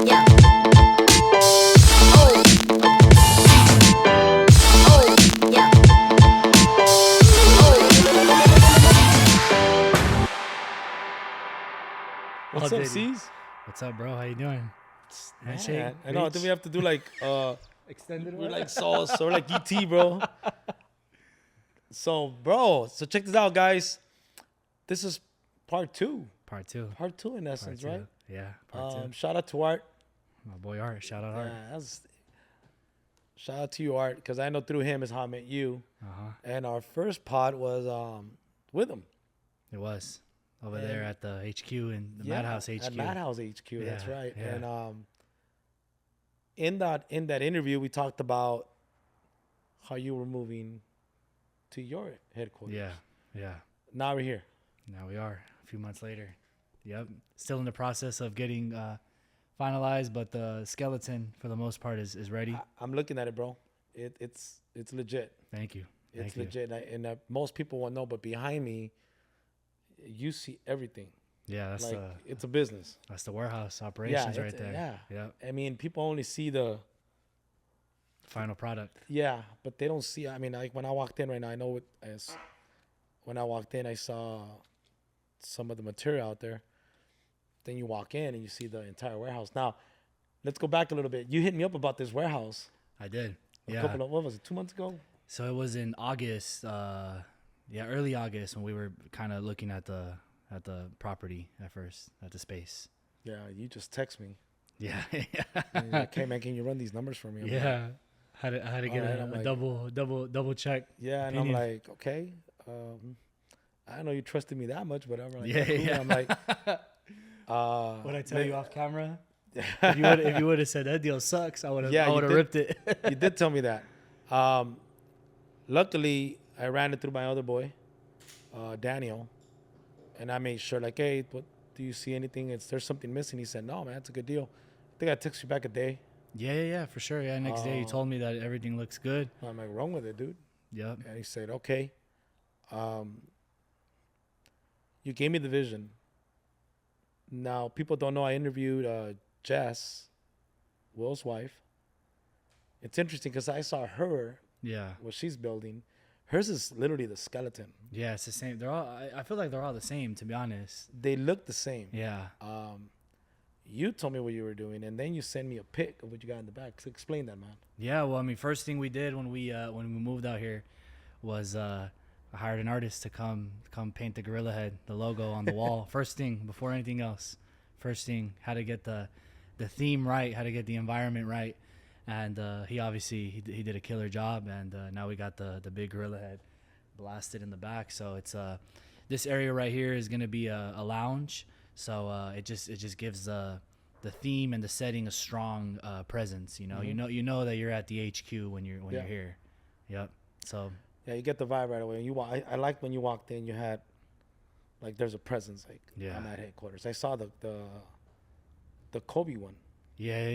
Yeah. Oh. Oh. Yeah. What's up, Diddy. C's? What's up, bro? How you doing? Handshake, Man, I know. I think reach? we have to do like Extended we're one? like sauce or like ET, bro. So, bro, check this out, guys. This is part two. Part two. Part two in Part essence, two. right? Yeah, part two. Shout out to Art. My boy Art. Shout out Art. Yeah, shout out to you, Art, because I know through him is how I met you. Uh-huh. And our first pod was with him. It was. Over there at the HQ in the Yeah, Madhouse HQ. At Madhouse HQ, that's Yeah, right. yeah. And in that interview, we talked about how you were moving to your headquarters. Yeah, yeah. Now we're here. Now we are a few months later. Yep. Still in the process of getting finalized, but the skeleton for the most part is ready. I'm looking at it, bro. It's legit. Thank you. It's Thank you. legit. And most people won't know, but behind me, you see everything. Yeah, Like it's a business. that's the warehouse operations right it's- there. Yeah. Yep. I mean, people only see the Final product. yeah, but they don't see. I mean, like when I walked in right now, I know when I walked in, I saw some of the material out there. Then you walk in and you see the entire warehouse. Now, let's go back a little bit. You hit me up about this warehouse I did. a Yeah. couple of what was it, 2 months ago? So it was in August, early August when we were kind of looking at the property at first, at the space. Yeah, you just text me. Yeah, And you're like, hey man, can you run these numbers for me? I'm like, yeah. I had to get Alright, a I'm like- double check. yeah, and opinion. I'm like, okay. I don't know you trusted me that much, but I'm like, Yeah, cool. yeah. I'm like, What I tell may- you off camera? If you would have said that deal sucks, I would have Yeah, you did. ripped it. you did tell me that. Luckily, I ran it through my other boy, Daniel, and I made sure, like, hey, what do you see anything? There's something missing. He said, no, man, it's a good deal. I think I texted you back a day. Yeah, for sure. Yeah, next day you told me that everything looks good. I'm like, wrong with it, dude. Yep. And he said, okay. You gave me the vision. Now, people don't know I interviewed Jess, Will's wife. It's interesting because I saw her, Yeah. what she's building. Hers is literally the skeleton. Yeah, it's the same. They're all. I feel like they're all the same, to be honest. They look the same. Yeah. You told me what you were doing, and then you sent me a pic of what you got in the back. So explain that, man. Yeah, well, I mean, first thing we did when we moved out here was I hired an artist to come paint the gorilla head, the logo on the wall. First thing, before anything else. First thing, how to get the theme right, how to get the environment right, and he obviously he did a killer job, and now we got the big gorilla head blasted in the back. So it's this area right here is gonna be a lounge. So it just gives the theme and the setting a strong presence. You know that you're at the HQ when you're here. Yep. So Yeah, you get the vibe right away. I liked when you walked in. You had like there's a presence like Yeah. on that headquarters. I saw the Kobe one. yeah.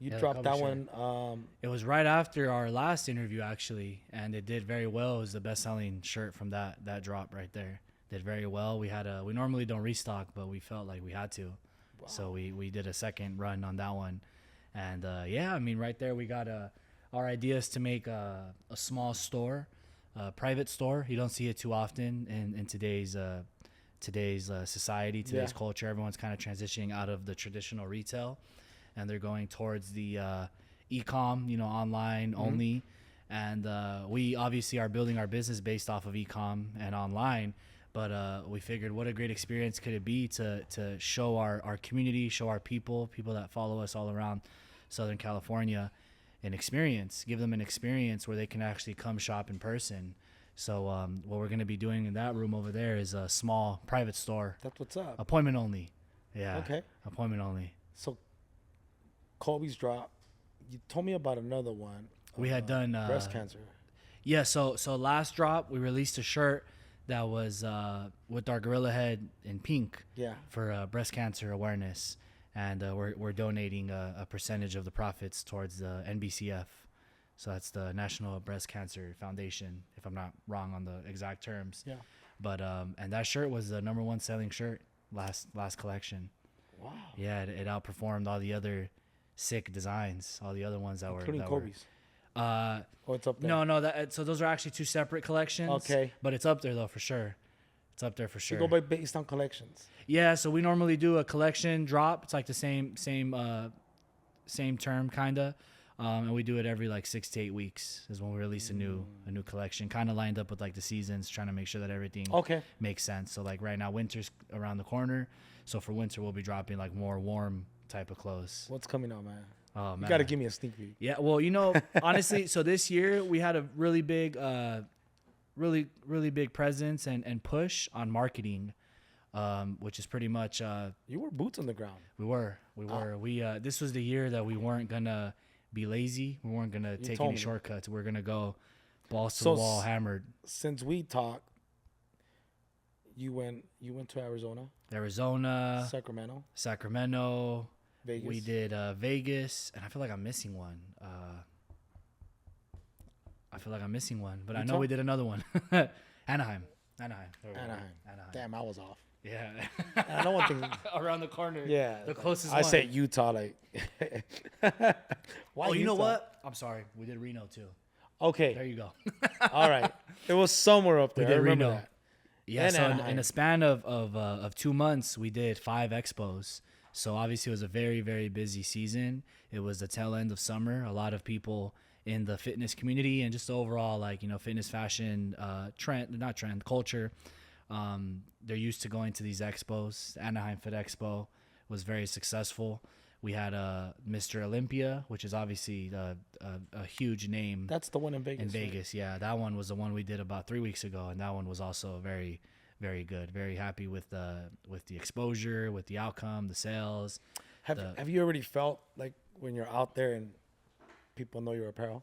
You Yeah, the dropped that Kobe one. It was right after our last interview actually, and it did very well. It was the best-selling shirt from that drop right there. Did very well. We normally don't restock, but we felt like we had to, so we did a second run on that one, and yeah, I mean right there we got our idea is to make a small store, a private store. You don't see it too often in today's society, today's Yeah. culture. Everyone's kind of transitioning out of the traditional retail, and they're going towards the e-com, online only. And we obviously are building our business based off of e-com and online. But we figured what a great experience could it be to show our community, show our people that follow us all around Southern California, give them an experience where they can actually come shop in person. So what we're going to be doing in that room over there is a small private store, That's what's up. appointment only. Yeah. Okay. Appointment only. So Kobe's drop. You told me about another one. We had done breast cancer. Yeah, so last drop we released a shirt that was with our gorilla head in pink Yeah. for breast cancer awareness, and we're donating a percentage of the profits towards the NBCF. So that's the National Breast Cancer Foundation, if I'm not wrong on the exact terms. Yeah. But and that shirt was the #1 selling shirt last collection. Wow. Yeah, it outperformed all the other sick designs, all the other ones that Including were. Kobe's. Uh, Oh, it's up there. no. So those are actually two separate collections. Okay. But it's up there though for sure. It's up there for You sure. go by based on collections. Yeah, so we normally do a collection drop. It's like the same term kinda, and we do it every like 6 to 8 weeks is when we release a new collection, kind of lined up with like the seasons, trying to make sure that everything Okay. makes sense. So like right now, winter's around the corner, so for winter we'll be dropping like more warm type of clothes. What's coming out, man? Oh man, You got to give me a sneak peek. yeah. Well, honestly, so this year we had a really big, really big presence and push on marketing. Which is pretty much You were boots on the ground. we were this was the year that we weren't gonna be lazy, we weren't gonna take told any me. shortcuts, we're gonna go balls to So the wall, hammered. Since we talked, you went to Arizona, Sacramento, Vegas. we did Vegas, and I feel like I'm missing one. But I know we did another one. Anaheim. There we go. Anaheim. Damn, I was off. Yeah. I know one thing. Around the corner. Yeah, The closest I one. said Utah. Like, why? Oh, you know Utah? what? I'm sorry. We did Reno too. Okay, There you go. all right. It was somewhere up there. We did I remember Reno. that. Yeah, And so in Anaheim. a span of 2 months, we did 5 expos. So obviously it was a very, very busy season. It was the tail end of summer. A lot of people in the fitness community and just overall, like, fitness, fashion, culture. They're used to going to these expos. Anaheim Fit Expo was very successful. We had Mr. Olympia, which is obviously a huge name. That's the one in Vegas. In right? Vegas, yeah, that one was the one we did about 3 weeks ago, and that one was also very, very good. Very happy with the exposure, with the outcome, the sales. Have you already felt like when you're out there and people know your apparel?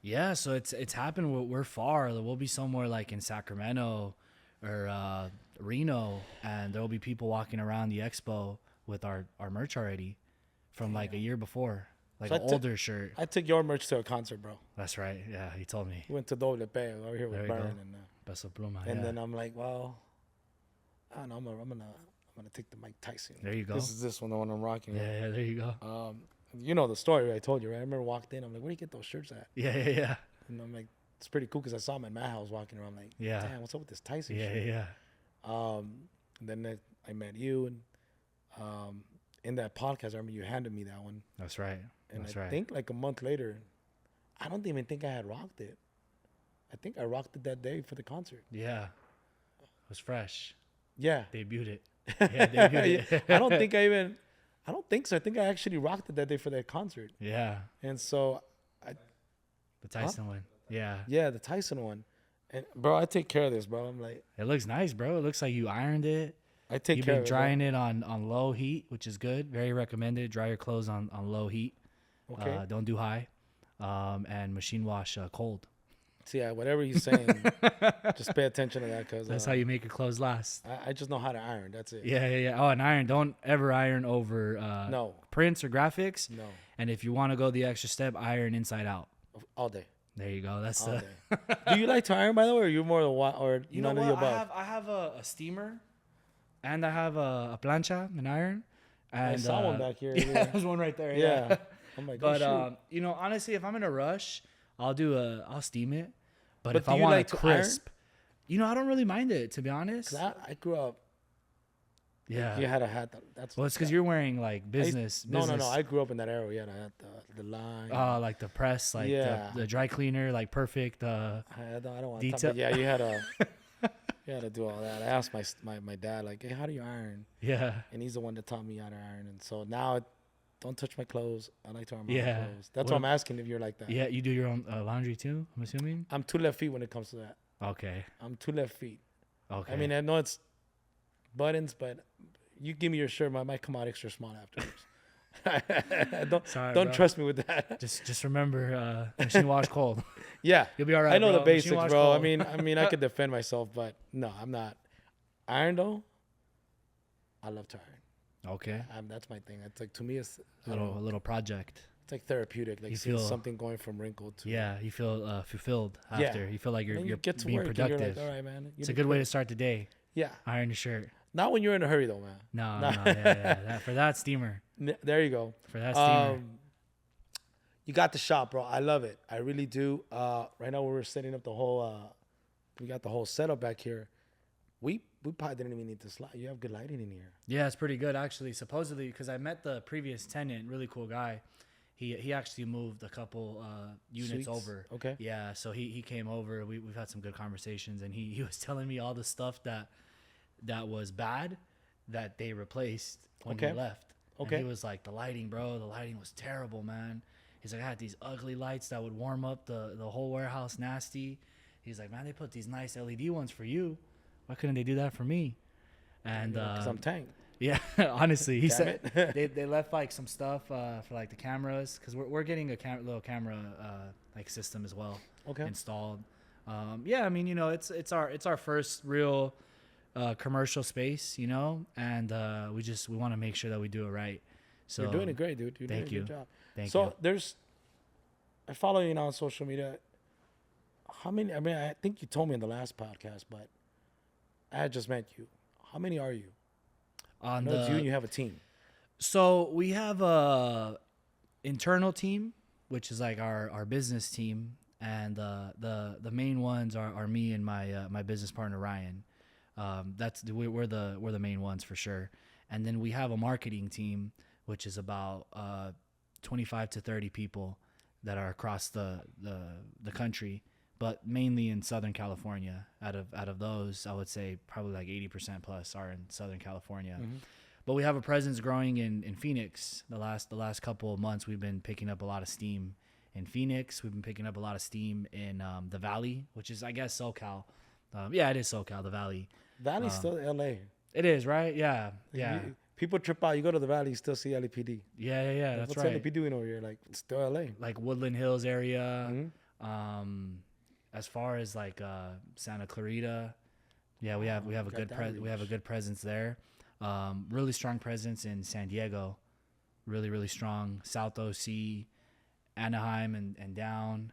Yeah, so it's happened. We're far. We'll be somewhere like in Sacramento or Reno, and there will be people walking around the expo with our merch already from like a year before, like So an older shirt. I took your merch to a concert, bro. That's right. Yeah, he told me. We went to Doble P over here There with you Burn, go. and Peso Pluma. and Yeah. then I'm like, well, I don't know. I'm gonna take the Mike Tyson. There you go. This is the one I'm rocking. Yeah, there you go. You know the story I told you, right? I remember walked in. I'm like, where do you get those shirts at? Yeah. And I'm like, it's pretty cool because I saw him at my house walking around. Like, Yeah. damn, what's up with this Tyson Yeah, shit? yeah. And then I met you, and in that podcast, I remember you handed me that one. That's right. And That's I right. think like a month later, I don't even think I had rocked it. I think I rocked it that day for the concert. Yeah. It was fresh. Yeah. Debuted it. Yeah, debuted it. I don't think so. I think I actually rocked it that day for that concert. Yeah. And so, The Tyson one. Yeah. yeah, the Tyson one. And bro, I take care of this, bro. I'm like, It looks nice, bro. It looks like you ironed it. I take You've care been of drying it on low heat, which is good. Very recommended. Dry your clothes on low heat. Okay. Don't do high. And machine wash cold. So yeah, whatever he's saying, just pay attention to that because That's how you make your clothes last. I just know how to iron. That's it. Yeah. Oh, and iron. Don't ever iron over No. prints or graphics. No. And if you want to go the extra step, iron inside out. All day. There you go. That's All the. day. Do you like to iron, by the way, or you're more the or You none know of the what? above? I have a steamer, and I have a plancha, an iron. And, I saw one back here. Yeah, there's one right there. Yeah. I'm like, But oh, shoot. honestly, if I'm in a rush, I'll steam it. But But if do I you want like it to crisp, I don't really mind it, to be honest. 'Cause I grew up. Yeah. You had a hat. That's Well, it's because you're wearing like business. No. I grew up in that era. Yeah, I had the line. Like the press, like Yeah. the dry cleaner, like perfect. I don't want to talk, detail- but yeah, you had to do all that. I asked my dad, like, hey, how do you iron? Yeah. And he's the one that taught me how to iron. And so now, don't touch my clothes. I like to iron my Yeah. own clothes. That's Well, what I'm asking if you're like that. Yeah, you do your own laundry too, I'm assuming? I'm 2 left feet when it comes to that. Okay. I'm 2 left feet. Okay. I mean, I know it's buttons, but you give me your shirt, I might come out extra small afterwards. Sorry, don't bro. trust me with that. Just remember, machine wash cold. Yeah. You'll be all right. I know bro. the Machine basics, wash bro. cold. I mean, I could defend myself, but no, I'm not. Iron though, I love to iron. Okay. That's my thing. It's like to me, it's A little project. it's like therapeutic. Like You seeing feel- something going from wrinkled to Yeah, you feel fulfilled Yeah. after. You feel like And you're then you get to being work. And productive. you're like, all right, man. It's a good way to start the day. Yeah. Iron your shirt. Not when you're in a hurry, though, man. No, Nah. no, yeah. For that steamer. There you go. For that steamer. You got the shop, bro. I love it. I really do. Right now, we're setting up the whole. We got the whole setup back here. We probably didn't even need this light. You have good lighting in here. Yeah, it's pretty good actually. Supposedly, because I met the previous tenant, really cool guy. He actually moved a couple units Suites? over. Okay. Yeah, so he came over. We've had some good conversations, and he was telling me all the stuff that was bad that they replaced when he left. Okay. And he was like, the lighting, bro, the lighting was terrible, man. He's like, I had these ugly lights that would warm up the whole warehouse nasty. He's like, man, they put these nice LED ones for you. Why couldn't they do that for me? And Because I'm TANQ. yeah, honestly, he Damn said they left like some stuff for like the cameras, because we're getting a little camera like system as well installed. Yeah, I mean, you know, it's our first real commercial space, you know, and we want to make sure that we do it right. So You're doing it great, dude. You're thank doing a you. good job. Thank so you. I follow you now on social media. How many? I mean, I think you told me in the last podcast, but I had just met you. How many are you? I know it's you and you have a team. So we have a internal team, which is like our business team, and the main ones are me and my business partner Ryan. We're the main ones for sure. And then we have a marketing team, which is about 25 to 30 people that are across the country, but mainly in Southern California. Out of those, I would say probably like 80% plus are in Southern California. Mm-hmm. But we have a presence growing in Phoenix. The last couple of months, we've been picking up a lot of steam in Phoenix. We've been picking up a lot of steam in the Valley, which is, I guess, SoCal. Yeah, it is SoCal, the Valley. Valley's still LA. It is, right? Yeah, yeah. People trip out. You go to the Valley, you still see LAPD. Yeah. That's what's right. What's LAPD doing over here? Like, it's still LA. Like Woodland Hills area. Mm-hmm. As far as like Santa Clarita, yeah, we have a good presence there. Really strong presence in San Diego. Really strong. South OC, Anaheim and down.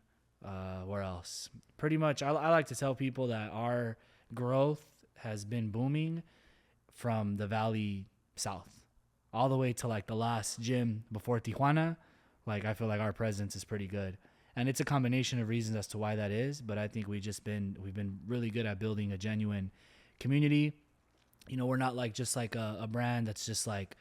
Where else? Pretty much, I like to tell people that our growth has been booming from the Valley south all the way to like the last gym before Tijuana. Like, I feel like our presence is pretty good, and it's a combination of reasons as to why that is. But I think we've been really good at building a genuine community. You know, we're not like just like a brand that's just like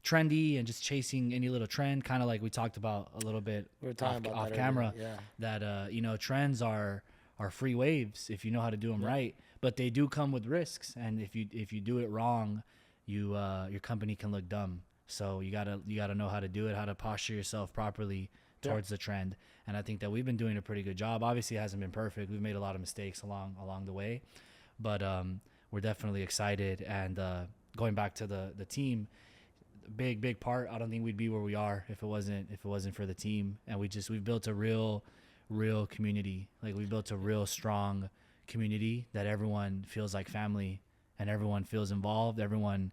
trendy and just chasing any little trend, kind of like we talked about a little bit off camera. Yeah. That you know, trends are free waves if you know how to do them right, but they do come with risks, and if you do it wrong, your company can look dumb. So you gotta know how to do it, how to posture yourself properly towards the trend. And I think that we've been doing a pretty good job. Obviously, it hasn't been perfect. We've made a lot of mistakes along the way, but we're definitely excited. And going back to the team, big part. I don't think we'd be where we are if it wasn't for the team. And we've built a real community. Like, we built a real strong community that everyone feels like family, and everyone feels involved. Everyone,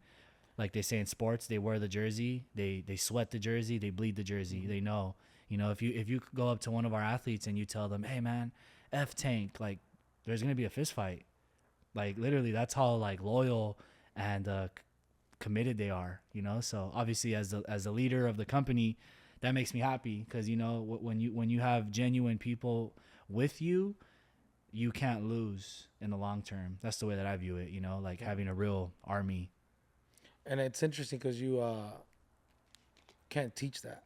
like they say in sports, they wear the jersey, they sweat the jersey, they bleed the jersey. They know, you know, if you go up to one of our athletes and you tell them, hey man, F TANQ, like, there's gonna be a fist fight. Like, literally, that's how like loyal and committed they are, you know. So obviously, as the leader of the company, that makes me happy, because, you know, when you have genuine people with you, you can't lose in the long term. That's the way that I view it, you know, like having a real army. And it's interesting because you can't teach that.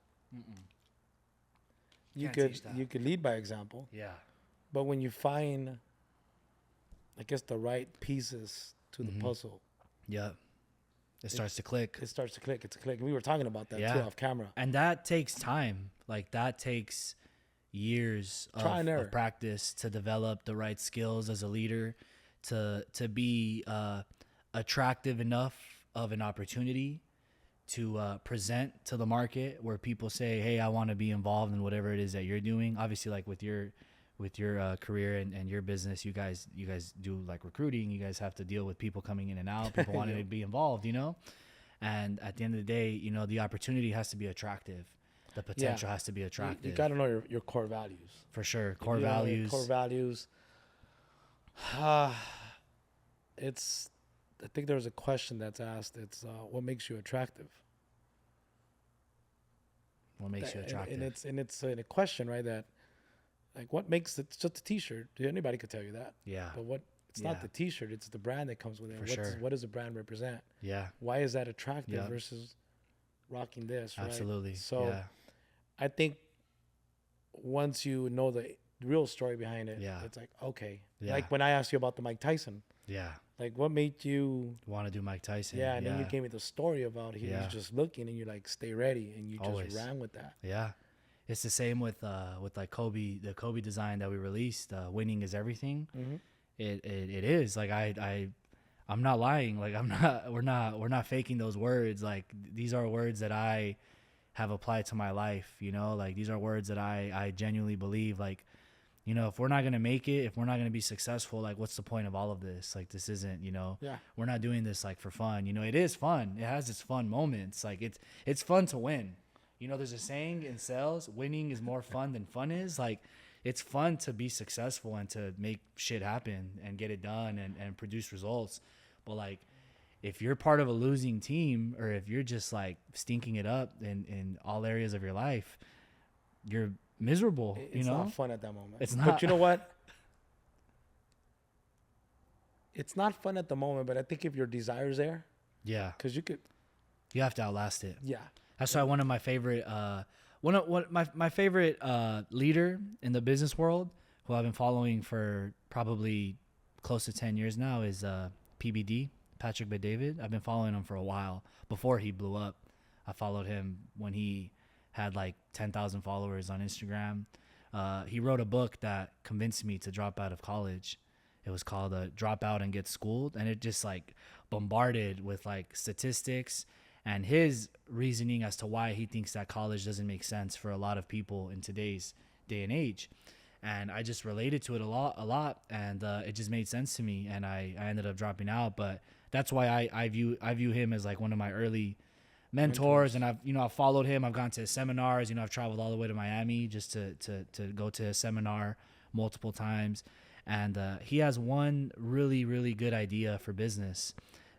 You could lead by example. Yeah. But when you find, I guess, the right pieces to the puzzle. Yeah. It starts to click. It's a click. We were talking about that too off camera. And that takes time. Like, that takes years of practice to develop the right skills as a leader, to be attractive enough of an opportunity to present to the market, where people say, hey, I want to be involved in whatever it is that you're doing. Obviously, like with your career and your business, you guys do like recruiting. You guys have to deal with people coming in and out, people wanting to be involved, you know. And at the end of the day, you know, the opportunity has to be attractive. The potential has to be attractive. You got to know your core values. For sure. Core values. Core values. I think there's a question that's asked. It's what makes you attractive. What makes you attractive? And it's a question, right? That like what makes it? It's just a T-shirt. Anybody could tell you that. Yeah. But what? It's not the T-shirt. It's the brand that comes with it. For sure. What does the brand represent? Yeah. Why is that attractive versus rocking this? Right? Absolutely. So I think once you know the real story behind it, it's like okay. Yeah. Like when I asked you about the Mike Tyson. Yeah. Like what made you want to do Mike Tyson? Yeah, and then you gave me the story about he was just looking, and you like stay ready, and you just ran with that. Yeah, it's the same with like Kobe, the Kobe design that we released. Winning is everything. Mm-hmm. It is like I'm not lying. Like we're not faking those words. Like these are words that I have applied to my life. You know, like these are words that I genuinely believe. Like, you know, if we're not going to make it, if we're not going to be successful, like what's the point of all of this? Like this isn't, you know, we're not doing this like for fun. You know, it is fun. It has its fun moments. Like it's fun to win. You know, there's a saying in sales, winning is more fun than fun is. Like it's fun to be successful and to make shit happen and get it done and produce results. But like, if you're part of a losing team, or if you're just like stinking it up in all areas of your life, you're miserable. It's you know, not fun at that moment. It's not. But you know what? It's not fun at the moment, but I think if your desire's there, because you have to outlast it. Yeah, that's why one of my favorite, my favorite leader in the business world, who I've been following for probably close to 10 years now, is PBD, Patrick Bet-David. I've been following him for a while before he blew up. I followed him when he had like 10,000 followers on Instagram. He wrote a book that convinced me to drop out of college. It was called Drop Out and Get Schooled. And it just like bombarded with like statistics and his reasoning as to why he thinks that college doesn't make sense for a lot of people in today's day and age. And I just related to it a lot. And it just made sense to me. And I ended up dropping out. But that's why I view him as like one of my early mentors. And I've followed him. I've gone to his seminars. You know, I've traveled all the way to Miami just to go to his seminar multiple times. And he has one really, really good idea for business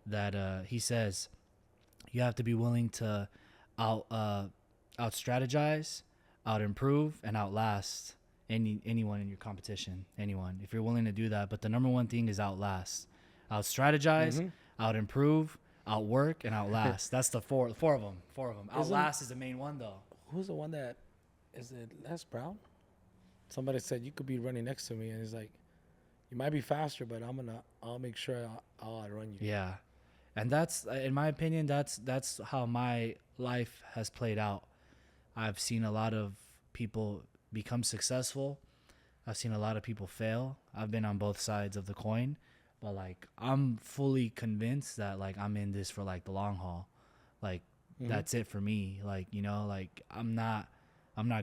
that he says you have to be willing to out strategize, out improve, and outlast anyone in your competition. Anyone, if you're willing to do that. But the number one thing is outlast, out strategize, out improve, outwork, and outlast. That's the four of them. Outlast is the main one, though. Who's the one that is it? Les Brown? Somebody said you could be running next to me, and he's like, you might be faster, but I'll make sure I'll outrun you. Yeah, and that's, in my opinion, that's how my life has played out. I've seen a lot of people become successful. I've seen a lot of people fail. I've been on both sides of the coin, but like I'm fully convinced that like I'm in this for like the long haul. Like that's it for me. Like, you know, like I'm not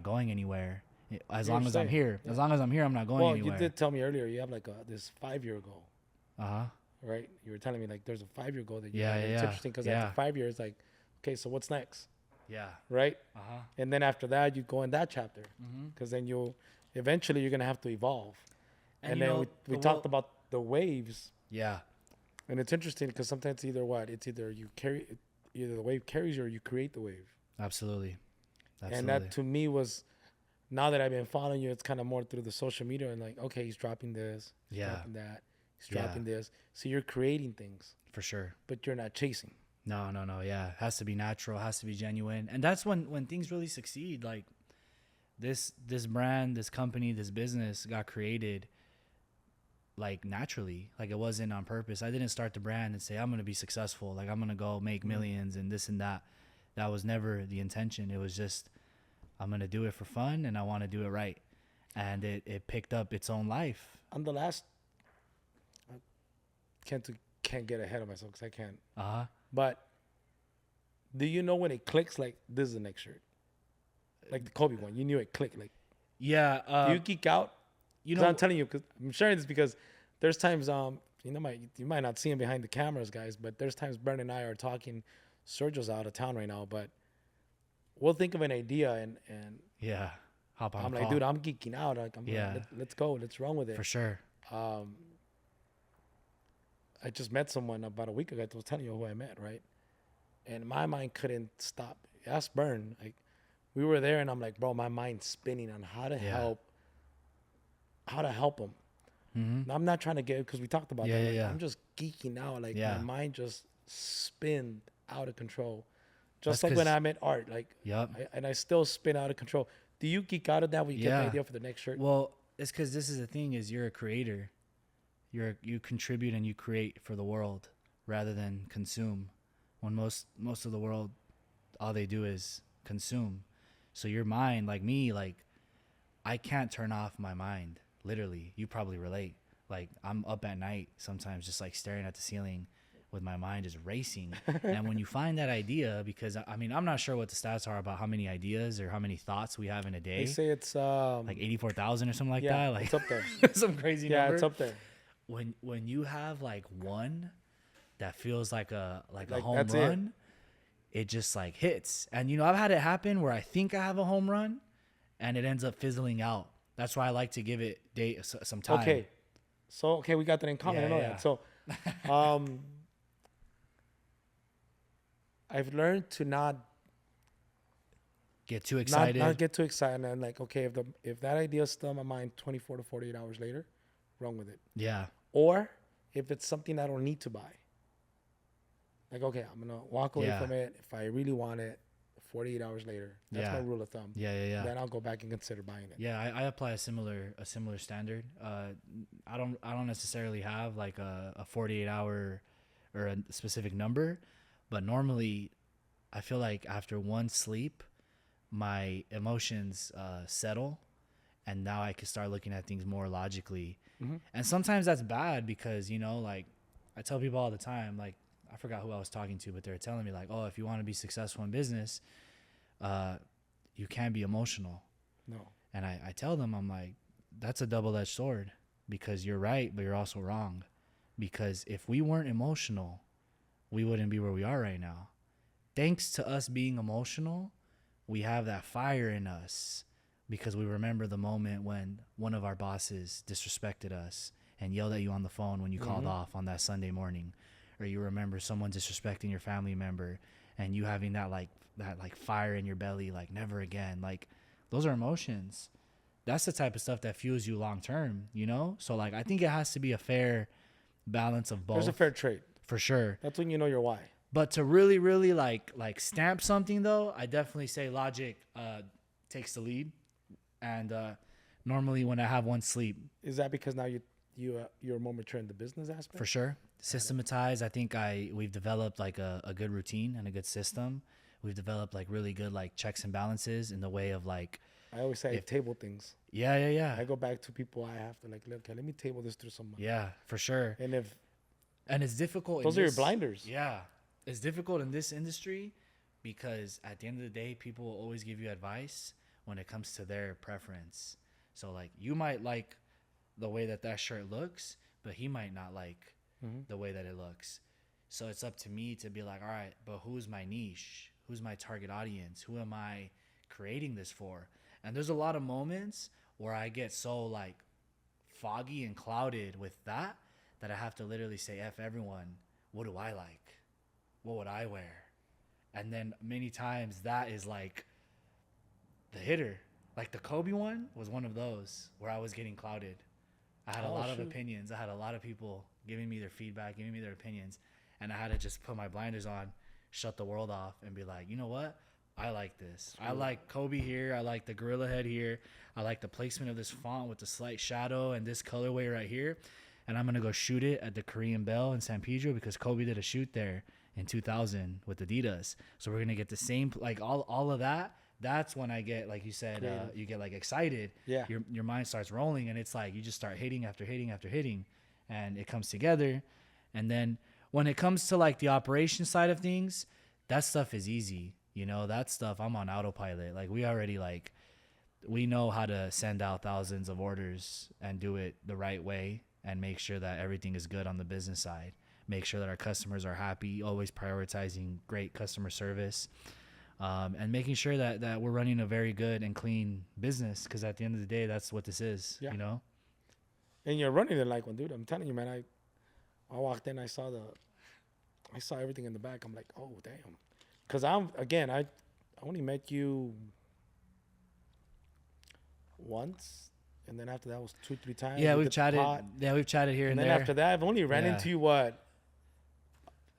going anywhere. As long as I'm here, I'm not going anywhere. Well, you did tell me earlier you have like this 5-year goal. Right? You were telling me like there's a 5-year goal that you have. It's interesting because after 5 years, like, okay, so what's next? Yeah. Right? And then after that, you go in that chapter because then eventually you're going to have to evolve. And then we talked about the waves. Yeah. And it's interesting because sometimes either the wave carries you or you create the wave. Absolutely. And that to me was, now that I've been following you, it's kind of more through the social media and like, okay, he's dropping this, he's dropping that, he's dropping this. So you're creating things. For sure. But you're not chasing. No. Yeah. It has to be natural, has to be genuine. And that's when things really succeed. Like this brand, this company, this business got created like naturally. Like it wasn't on purpose. I didn't start the brand and say, I'm going to be successful. Like I'm going to go make millions and this and that. That was never the intention. It was just, I'm going to do it for fun and I want to do it right. And it picked up its own life. I'm the last. I can't get ahead of myself because I can't. But do you know when it clicks, like this is the next shirt? Like the Kobe one. You knew it clicked. Like, yeah. Do you geek out? You know, I'm telling you, because I'm sharing this because there's times, you might not see him behind the cameras, guys, but there's times Brent and I are talking. Sergio's out of town right now, but we'll think of an idea and hop on. I'm like, dude, I'm geeking out. Like, let's go, let's run with it for sure. I just met someone about a week ago. I was telling you who I met, right? And my mind couldn't stop. Ask Burn. Like, we were there, and I'm like, bro, my mind's spinning on how to help him. Mm-hmm. I'm not trying to get, because we talked about that. Like, Yeah. I'm just geeking out. Like, Yeah. my mind just spinned out of control. That's Just like when 'cause- I met Art. Like, Yep. and I still spin out of control. Do you geek out of that when you get an Yeah. idea for the next shirt? Well, it's because this is the thing: is you're a creator. You contribute and you create for the world rather than consume. When most of the world, all they do is consume. So your mind, like me, like I can't turn off my mind. Literally, you probably relate. Like I'm up at night sometimes, just like staring at the ceiling, with my mind just racing. And when you find that idea, because I mean, I'm not sure what the stats are about how many ideas or how many thoughts we have in a day. They say it's like 84,000 or something like yeah, that. Like it's up there. some crazy Yeah, number. it's up there. When you have like one that feels like a Like, home that's run, it just like hits. And you know, I've had it happen where I think I have a home run and it ends up fizzling out. That's why I like to give it some time. Okay. So, okay, we got that in common. Yeah, I know yeah. that. So, I've learned to not Get too excited. not get too excited. And like, okay, if that idea is still in my mind 24 to 48 hours later, run with it. Yeah. Or if it's something I don't need to buy, like, okay, I'm gonna walk away Yeah. from it. If I really want it, 48 hours later, that's Yeah. my rule of thumb. Yeah. Then I'll go back and consider buying it. Yeah, I apply a similar standard. I don't necessarily have like a 48 hour or a specific number, but normally I feel like after one sleep, my emotions settle, and now I can start looking at things more logically. Mm-hmm. And sometimes that's bad because, you know, like I tell people all the time, like I forgot who I was talking to, but they're telling me like, oh, if you want to be successful in business, you can't be emotional. No. And I tell them, I'm like, that's a double-edged sword, because you're right, but you're also wrong. Because if we weren't emotional, we wouldn't be where we are right now. Thanks to us being emotional, we have that fire in us because we remember the moment when one of our bosses disrespected us and yelled at you on the phone when you called off on that Sunday morning. Or you remember someone disrespecting your family member and you having that fire in your belly, like never again. Like those are emotions. That's the type of stuff that fuels you long term, you know? So like I think it has to be a fair balance of both. There's a fair trade. For sure. That's when you know your why. But to really, really like stamp something though, I definitely say logic takes the lead. And normally when I have one sleep. Is that because now you're more mature in the business aspect? For sure. Systematize. I think we've developed like a good routine and a good system. We've developed like really good like checks and balances in the way of like. I always say I table things. Yeah. I go back to people I have to like, look, let me table this through someone. Yeah, for sure. And it's difficult. Those are your blinders. Yeah. It's difficult in this industry because at the end of the day, people will always give you advice when it comes to their preference. So like you might like the way that shirt looks, but he might not like the way that it looks. So it's up to me to be like, all right, but who's my niche? Who's my target audience? Who am I creating this for? And there's a lot of moments where I get so like foggy and clouded with that I have to literally say, F everyone, what do I like? What would I wear? And then many times that is like the hitter. Like the Kobe one was one of those where I was getting clouded. I had a lot of opinions. I had a lot of people giving me their feedback, giving me their opinions. And I had to just put my blinders on, shut the world off, and be like, you know what? I like this. I like Kobe here. I like the gorilla head here. I like the placement of this font with the slight shadow and this colorway right here. And I'm going to go shoot it at the Korean Bell in San Pedro because Kobe did a shoot there in 2000 with Adidas. So we're going to get the same, like all of that. That's when I get, like you said, you get like excited. Yeah. Your mind starts rolling and it's like you just start hitting after hitting after hitting and it comes together. And then when it comes to like the operation side of things, that stuff is easy. You know, that stuff I'm on autopilot. Like we already like, we know how to send out thousands of orders and do it the right way and make sure that everything is good on the business side. Make sure that our customers are happy, always prioritizing great customer service. And making sure that we're running a very good and clean business, because at the end of the day, that's what this is, you know? And you're running it like one, dude. I'm telling you, man, I walked in, I saw everything in the back. I'm like, oh damn, because I only met you once, and then after that was 2 3 times. Yeah, We we've did the chatted. pot, Yeah, we've chatted here and and then there. after that, I've only ran Yeah, into you what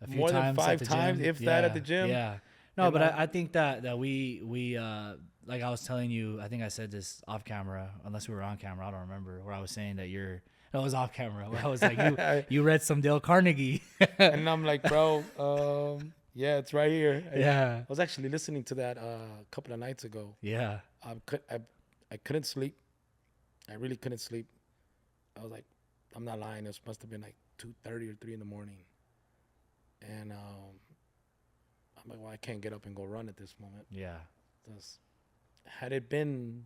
a few more than times at five the times, gym. if that, at Yeah, the gym. yeah. No, And but I think that we like I was telling you, I think I said this off camera, unless we were on camera, I don't remember, where I was saying that you're. No, it was off camera. Where I was like, you read some Dale Carnegie. and I'm like, bro, yeah, it's right here. Yeah, I was actually listening to that a couple of nights ago. yeah, I couldn't sleep. I really couldn't sleep. I was like, I'm not lying. It must have been like 2:30 or 3 in the morning. And I'm like, well, I can't get up and go run at this moment. yeah, Just, had it been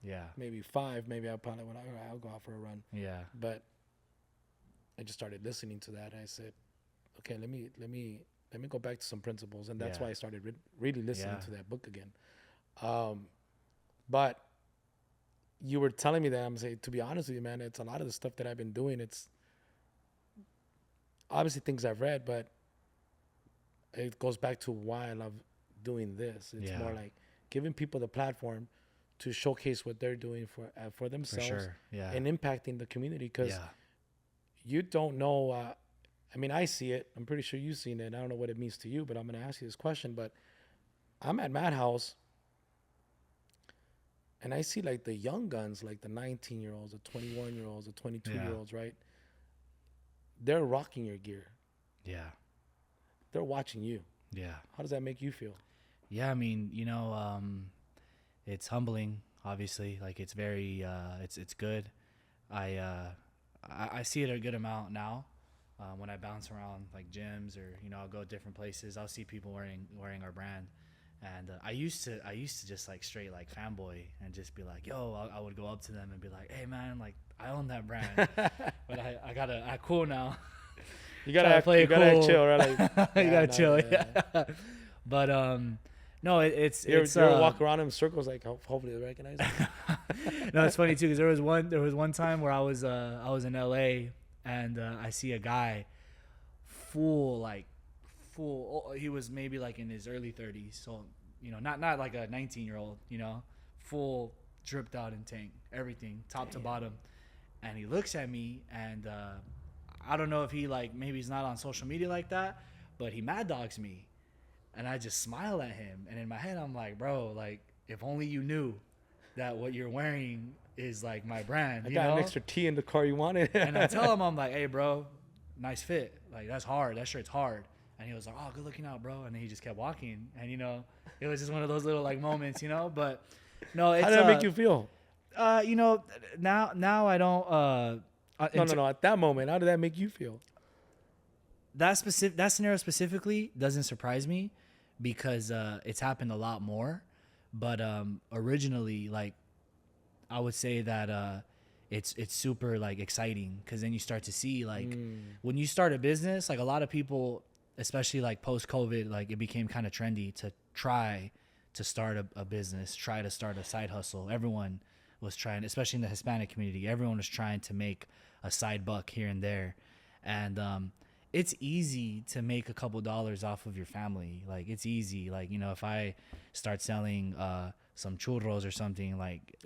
yeah, maybe 5, maybe I probably would. I'll go out for a run. yeah, But I just started listening to that. I said, okay, let me go back to some principles, and that's Yeah. why I started really listening Yeah. to that book again. But you were telling me that, I'm saying, to be honest with you, man, it's a lot of the stuff that I've been doing. It's obviously things I've read, but it goes back to why I love doing this. It's Yeah. more like giving people the platform to showcase what they're doing for for themselves sure. Yeah, and impacting the community, because yeah, you don't know. I mean, I see it. I'm pretty sure you've seen it. I don't know what it means to you, but I'm going to ask you this question. But I'm at Madhouse, and I see like the young guns, like the 19-year-olds, the 21-year-olds, the 22-year-olds, right? They're rocking your gear. yeah, They're watching you. yeah. How does that make you feel? Yeah, I mean, it's humbling, obviously. Like it's very, it's good. I see it a good amount now. When I bounce around like gyms or I'll go different places, I'll see people wearing our brand, and I used to just like straight like fanboy and just be like, yo, I would go up to them and be like, hey man, like I own that brand, but I gotta act cool now. You gotta act, you gotta act chill, right? Like, You gotta chill, yeah. But no, it's you ever walk around in circles, like hopefully they recognize you. No, it's funny too, because there was one time where I was in LA, and I see a guy full, he was maybe like in his early 30s, so not like a 19-year-old, full dripped out in tank, everything top to bottom, and he looks at me, and I don't know if he maybe he's not on social media like that, but he mad dogs me. And I just smile at him, and in my head I'm like, bro, like if only you knew that what you're wearing is like my brand. I got an extra T in the car you wanted. And I tell him, I'm like, hey bro, nice fit, like that's hard, that shirt's hard. And he was like, oh, good looking out, bro. And then he just kept walking, and it was just one of those little like moments, but no, it's How did that make you feel? Now I don't No. At that moment, how did that make you feel? that scenario specifically doesn't surprise me, because it's happened a lot more. But originally, like I would say that it's super like exciting, because then you start to see like when you start a business, like a lot of people, especially like post COVID, like it became kind of trendy to try to start a business, try to start a side hustle. Everyone was trying, especially in the Hispanic community, everyone was trying to make a side buck here and there. And it's easy to make a couple dollars off of your family. Like it's easy. Like, if I start selling some churros or something, like,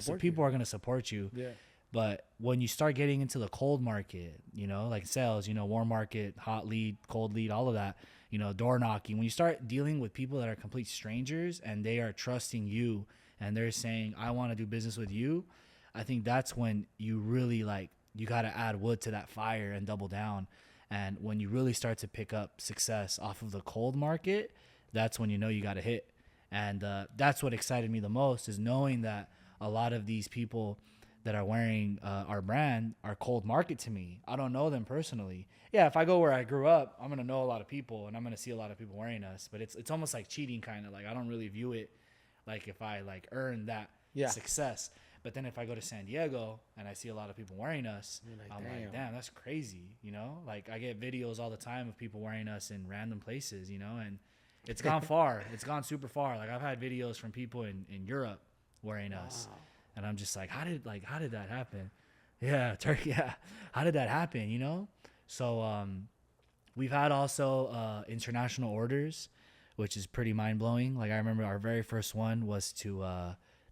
so people are going to support you. Yeah. But when you start getting into the cold market, like sales, warm market, hot lead, cold lead, all of that, door knocking, when you start dealing with people that are complete strangers and they are trusting you and they're saying, I want to do business with you, I think that's when you really you got to add wood to that fire and double down. And when you really start to pick up success off of the cold market, that's when you got to hit. And that's what excited me the most, is knowing that a lot of these people that are wearing our brand are cold market to me. I don't know them personally. Yeah, if I go where I grew up, I'm going to know a lot of people and I'm going to see a lot of people wearing us. But it's almost like cheating, kind of. Like I don't really view it like if I earn that success. But then if I go to San Diego and I see a lot of people wearing us, I'm like, damn, that's crazy, Like I get videos all the time of people wearing us in random places, and it's gone far. It's gone super far. Like I've had videos from people in Europe wearing us, and I'm just like, how did that happen? Yeah, Turkey. Yeah, how did that happen? So we've had also international orders, which is pretty mind blowing. Like I remember our very first one was to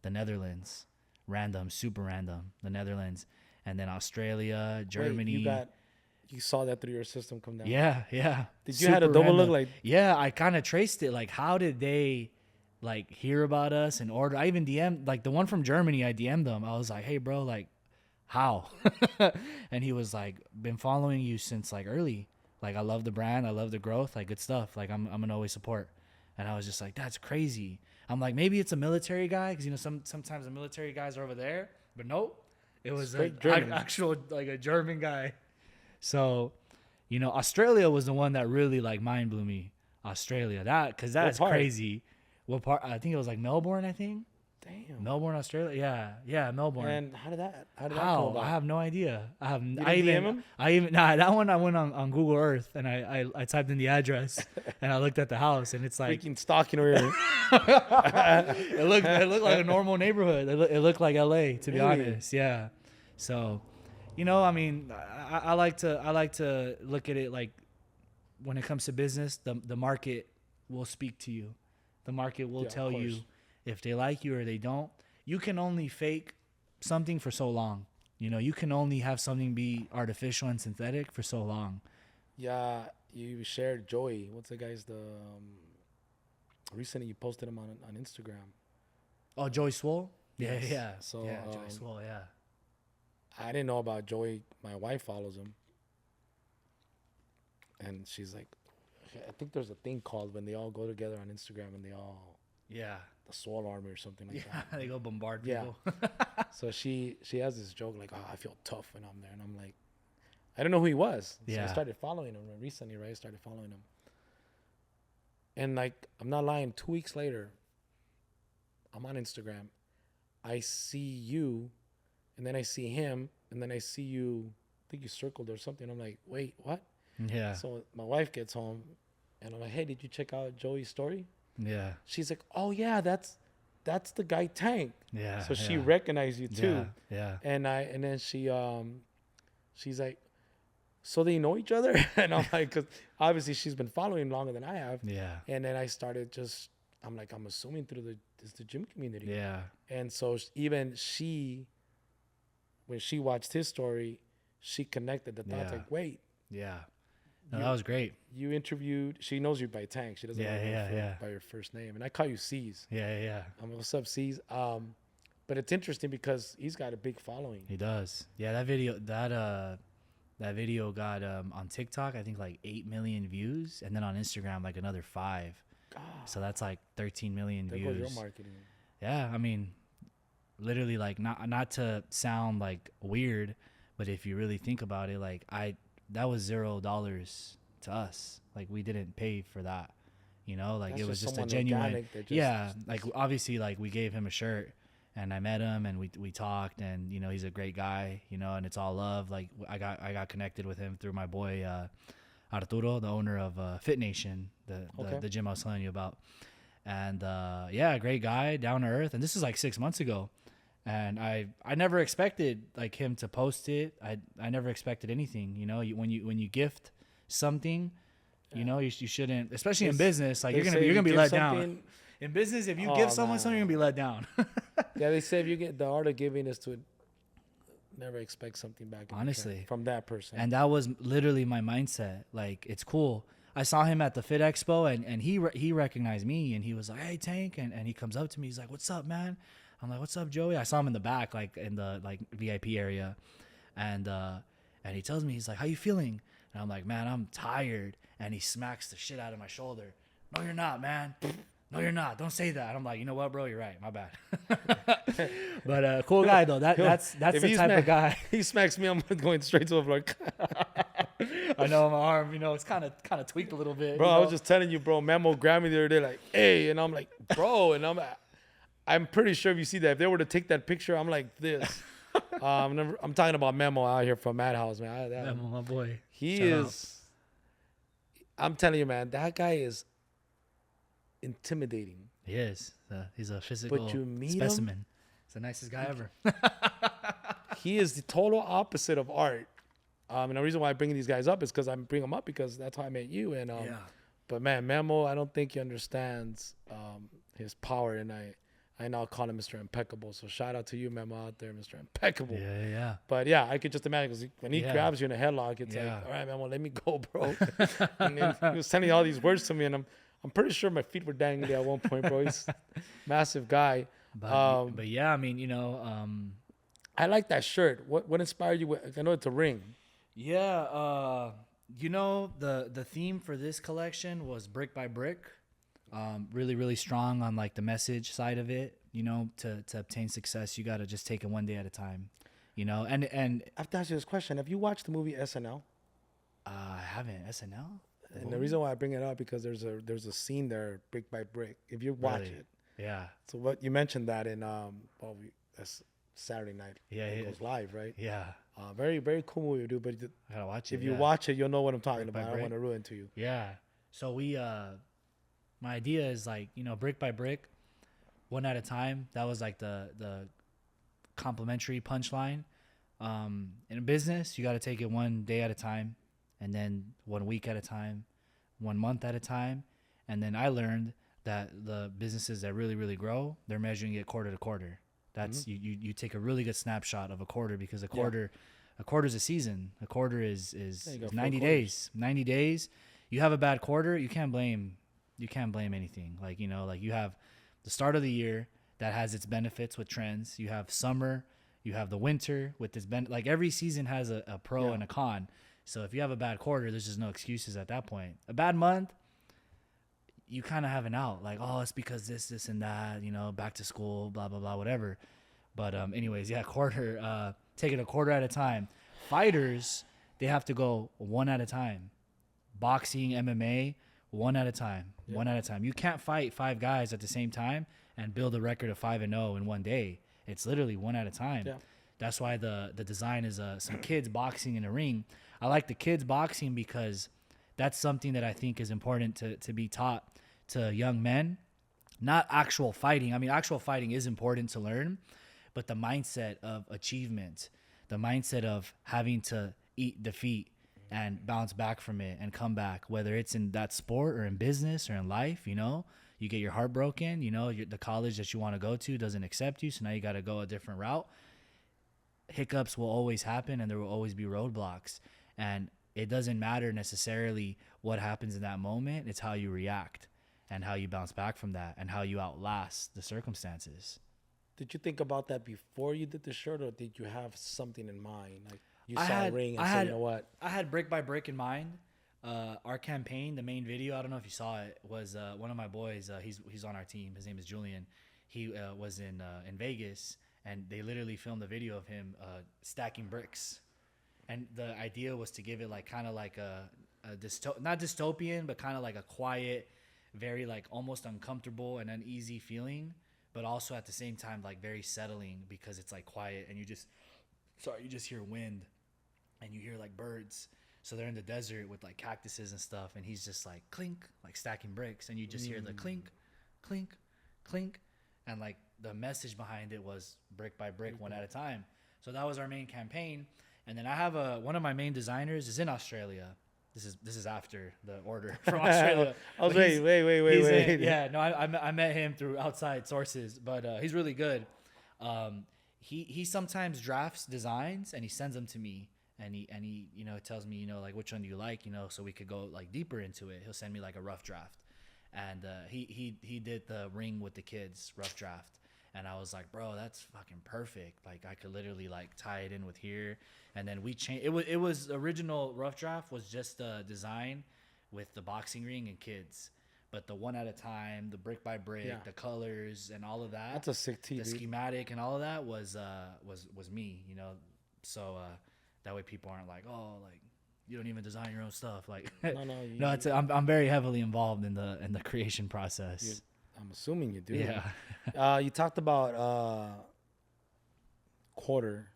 the Netherlands, random, super random, the Netherlands, and then Australia, Germany. Wait, you saw that through your system come down. Yeah, yeah. Did you had a double look like? Yeah, I kind of traced it. Like, how did they like hear about us and order? I even DM'd like the one from Germany. I DM'd them. I was like, hey, bro, like, how? And he was like, been following you since like early. Like, I love the brand. I love the growth. Like, good stuff. Like, I'm gonna always support. And I was just like, that's crazy. I'm like, maybe it's a military guy because you know sometimes the military guys are over there, but nope, it was an actual like a German guy. So, you know, Australia was the one that really like mind blew me. Australia, because that's crazy. What part? I think it was like Melbourne. I think. Damn. Melbourne, Australia. Yeah, Melbourne. And how did that come about? I have no idea. I DM him? That one I went on Google Earth and I typed in the address and I looked at the house and it's like freaking stalking over here. it looked like a normal neighborhood. It looked like LA, to be honest. Yeah. So, you know, I mean, I like to look at it like when it comes to business, the market will speak to you. The market will tell you if they like you or they don't. You can only fake something for so long. You know, you can only have something be artificial and synthetic for so long. Yeah, you shared Joey. What's the guy's recently you posted him on Instagram. Oh, Joey Swole? Yes. Yeah. So yeah, Joey Swole, yeah. I didn't know about Joey. My wife follows him. And she's like, I think there's a thing called when they all go together on Instagram and they all the Swole Army or something like that. They go bombard people. So she has this joke like, I feel tough when I'm there. And I'm like, I don't know who he was. So I started following him recently, right? I started following him. And like, I'm not lying, 2 weeks later, I'm on Instagram. I see you, and then I see him, and then I see you, I think you circled or something. I'm like, wait, what? Yeah. So my wife gets home, and I'm like, hey, did you check out Joey's story? Yeah. She's like, oh, yeah, that's the guy TANQ. Yeah. So she recognized you too. Yeah. And then she's like, so they know each other? And I'm like, because obviously she's been following longer than I have. Yeah. And then I started I'm assuming through the gym community. Yeah. And so even when she watched his story, she connected the dots like, wait. Yeah. No, that was great. You interviewed, she knows you by TANQ. She doesn't know you by your first name. And I call you C's. Yeah. What's up, C's? But it's interesting because he's got a big following. He does. Yeah, that video got on TikTok, I think like 8 million views, and then on Instagram like another 5. God. So that's like 13 million views. There goes your marketing. Yeah, I mean, literally, like not to sound like weird, but if you really think about it, like that was $0 to us. Like we didn't pay for that, you know. Like it was just a genuine. Like obviously, like we gave him a shirt. And I met him, and we talked, and you know he's a great guy, you know, and it's all love. Like I got connected with him through my boy Arturo, the owner of Fit Nation, the gym I was telling you about, and great guy, down to earth. And this is like 6 months ago, and I never expected like him to post it. I never expected anything, you know. When you gift something, you know you shouldn't, especially in business. Like you're gonna be let down. In business, if you give someone something, you're going to be let down. Yeah, they say if you get the art of giving is to never expect something back. Honestly. From that person. And that was literally my mindset. Like, it's cool. I saw him at the Fit Expo, and he recognized me, and he was like, hey, TANQ. And he comes up to me. He's like, what's up, man? I'm like, what's up, Joey? I saw him in the back, like in the like VIP area. And he tells me, he's like, how you feeling? And I'm like, man, I'm tired. And he smacks the shit out of my shoulder. No, you're not, man. No, you're not. Don't say that. I'm like, you know what, bro? You're right. My bad. But cool guy though. That's the type of guy. He smacks me. I'm going straight to the floor. I know my arm. You know, it's kind of tweaked a little bit. Bro, I was just telling you, bro. Memo grabbed me the other day, like, hey, and I'm like, bro, and I'm pretty sure if you see that, if they were to take that picture, I'm like this. I'm talking about Memo out here from Madhouse, man. Memo, my boy. He is. I'm telling you, man, that guy is intimidating. He is. He's a physical specimen. He's the nicest guy ever. He is the total opposite of Art. And the reason why I'm bringing these guys up is because I'm bringing them up because that's how I met you. And but man, Memo, I don't think he understands his power, and I now call him Mr. Impeccable. So shout out to you, Memo, out there, Mr. Impeccable. Yeah. But yeah, I could just imagine because when he grabs you in a headlock, it's like, all right, Memo, let me go, bro. And then he was sending all these words to me, and I'm pretty sure my feet were dangling at one point, bro. He's a massive guy. But yeah, I mean, I like that shirt. What inspired you? I know it's a ring. Yeah, the theme for this collection was brick by brick. Really, really strong on like the message side of it. To obtain success, you got to just take it one day at a time. And I have to ask you this question: have you watched the movie SNL? I haven't. SNL. And the reason why I bring it up because there's a scene there, brick by brick. If you watch it, yeah. So what you mentioned that in that's Saturday night. Yeah, it goes live, right? Yeah. Very very cool movie, dude. But I gotta watch it. If you watch it, you'll know what I'm talking Brick about. by I don't brick. want to ruin it to you. Yeah. So my idea is like brick by brick, one at a time. That was like the complimentary punchline. In a business, you got to take it one day at a time, and then 1 week at a time, 1 month at a time. And then I learned that the businesses that really, really grow, they're measuring it quarter to quarter. That's you take a really good snapshot of a quarter because a quarter is a season. A quarter is 90 days. 90 days. You have a bad quarter, you can't blame anything. Like you have the start of the year that has its benefits with trends. You have summer, you have the winter with this like every season has a pro and a con. So if you have a bad quarter, there's just no excuses at that point. A bad month, you kind of have an out. Like, oh, it's because this and that, back to school, blah, blah, blah, whatever. But anyways, quarter, take it a quarter at a time. Fighters, they have to go one at a time. Boxing, MMA, one at a time. Yeah. One at a time. You can't fight 5 guys at the same time and build a record of 5-0 in one day. It's literally one at a time. Yeah. That's why the design is some kids boxing in a ring. I like the kids boxing because that's something that I think is important to be taught to young men. Not actual fighting. I mean, actual fighting is important to learn, but the mindset of achievement, the mindset of having to eat defeat and bounce back from it and come back, whether it's in that sport or in business or in life, you get your heart broken, the college that you want to go to doesn't accept you. So now you got to go a different route. Hiccups will always happen and there will always be roadblocks. And it doesn't matter necessarily what happens in that moment. It's how you react and how you bounce back from that and how you outlast the circumstances. Did you think about that before you did the shirt, or did you have something in mind? Like you saw a ring and said, you know what? I had brick by brick in mind. Our campaign, the main video, I don't know if you saw it, was one of my boys. He's on our team. His name is Julian. He was in Vegas, and they literally filmed a video of him stacking bricks. And the idea was to give it like kind of like a not dystopian, but kind of like a quiet, very like almost uncomfortable and uneasy feeling, but also at the same time like very settling because it's like quiet and you just hear wind and you hear like birds. So they're in the desert with like cactuses and stuff, and he's just like clink, like stacking bricks, and you just hear the clink, clink, clink, and like the message behind it was brick by brick, one at a time. So that was our main campaign. And then I have one of my main designers is in Australia. This is after the order from Australia. I was wait. Yeah, no, I met him through outside sources, but he's really good. He sometimes drafts designs and he sends them to me, and he tells me like which one do you like, so we could go like deeper into it. He'll send me like a rough draft, and he did the ring with the kids rough draft. And I was like, bro, that's fucking perfect. Like I could literally like tie it in with here. And then we changed. It was original rough draft was just the design with the boxing ring and kids. But the one at a time, the brick by brick, the colors and all of that. That's a sick tee, the dude. Schematic and all of that was me, So that way people aren't like, oh, like you don't even design your own stuff. Like no, I'm very heavily involved in the creation process. I'm assuming you do. Yeah. You talked about quarter.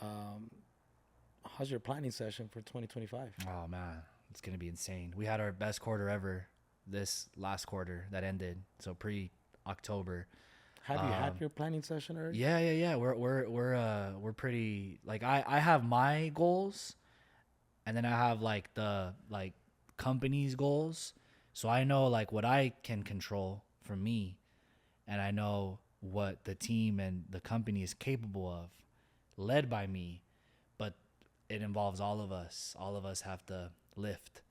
How's your planning session for 2025? Oh, man. It's going to be insane. We had our best quarter ever this last quarter that ended. So pre-October. Have you had your planning session already? Yeah. We're pretty like I have my goals, and then I have like the like company's goals. So I know like what I can control for me, and I know what the team and the company is capable of, led by me. But it involves all of us. All of us have to lift.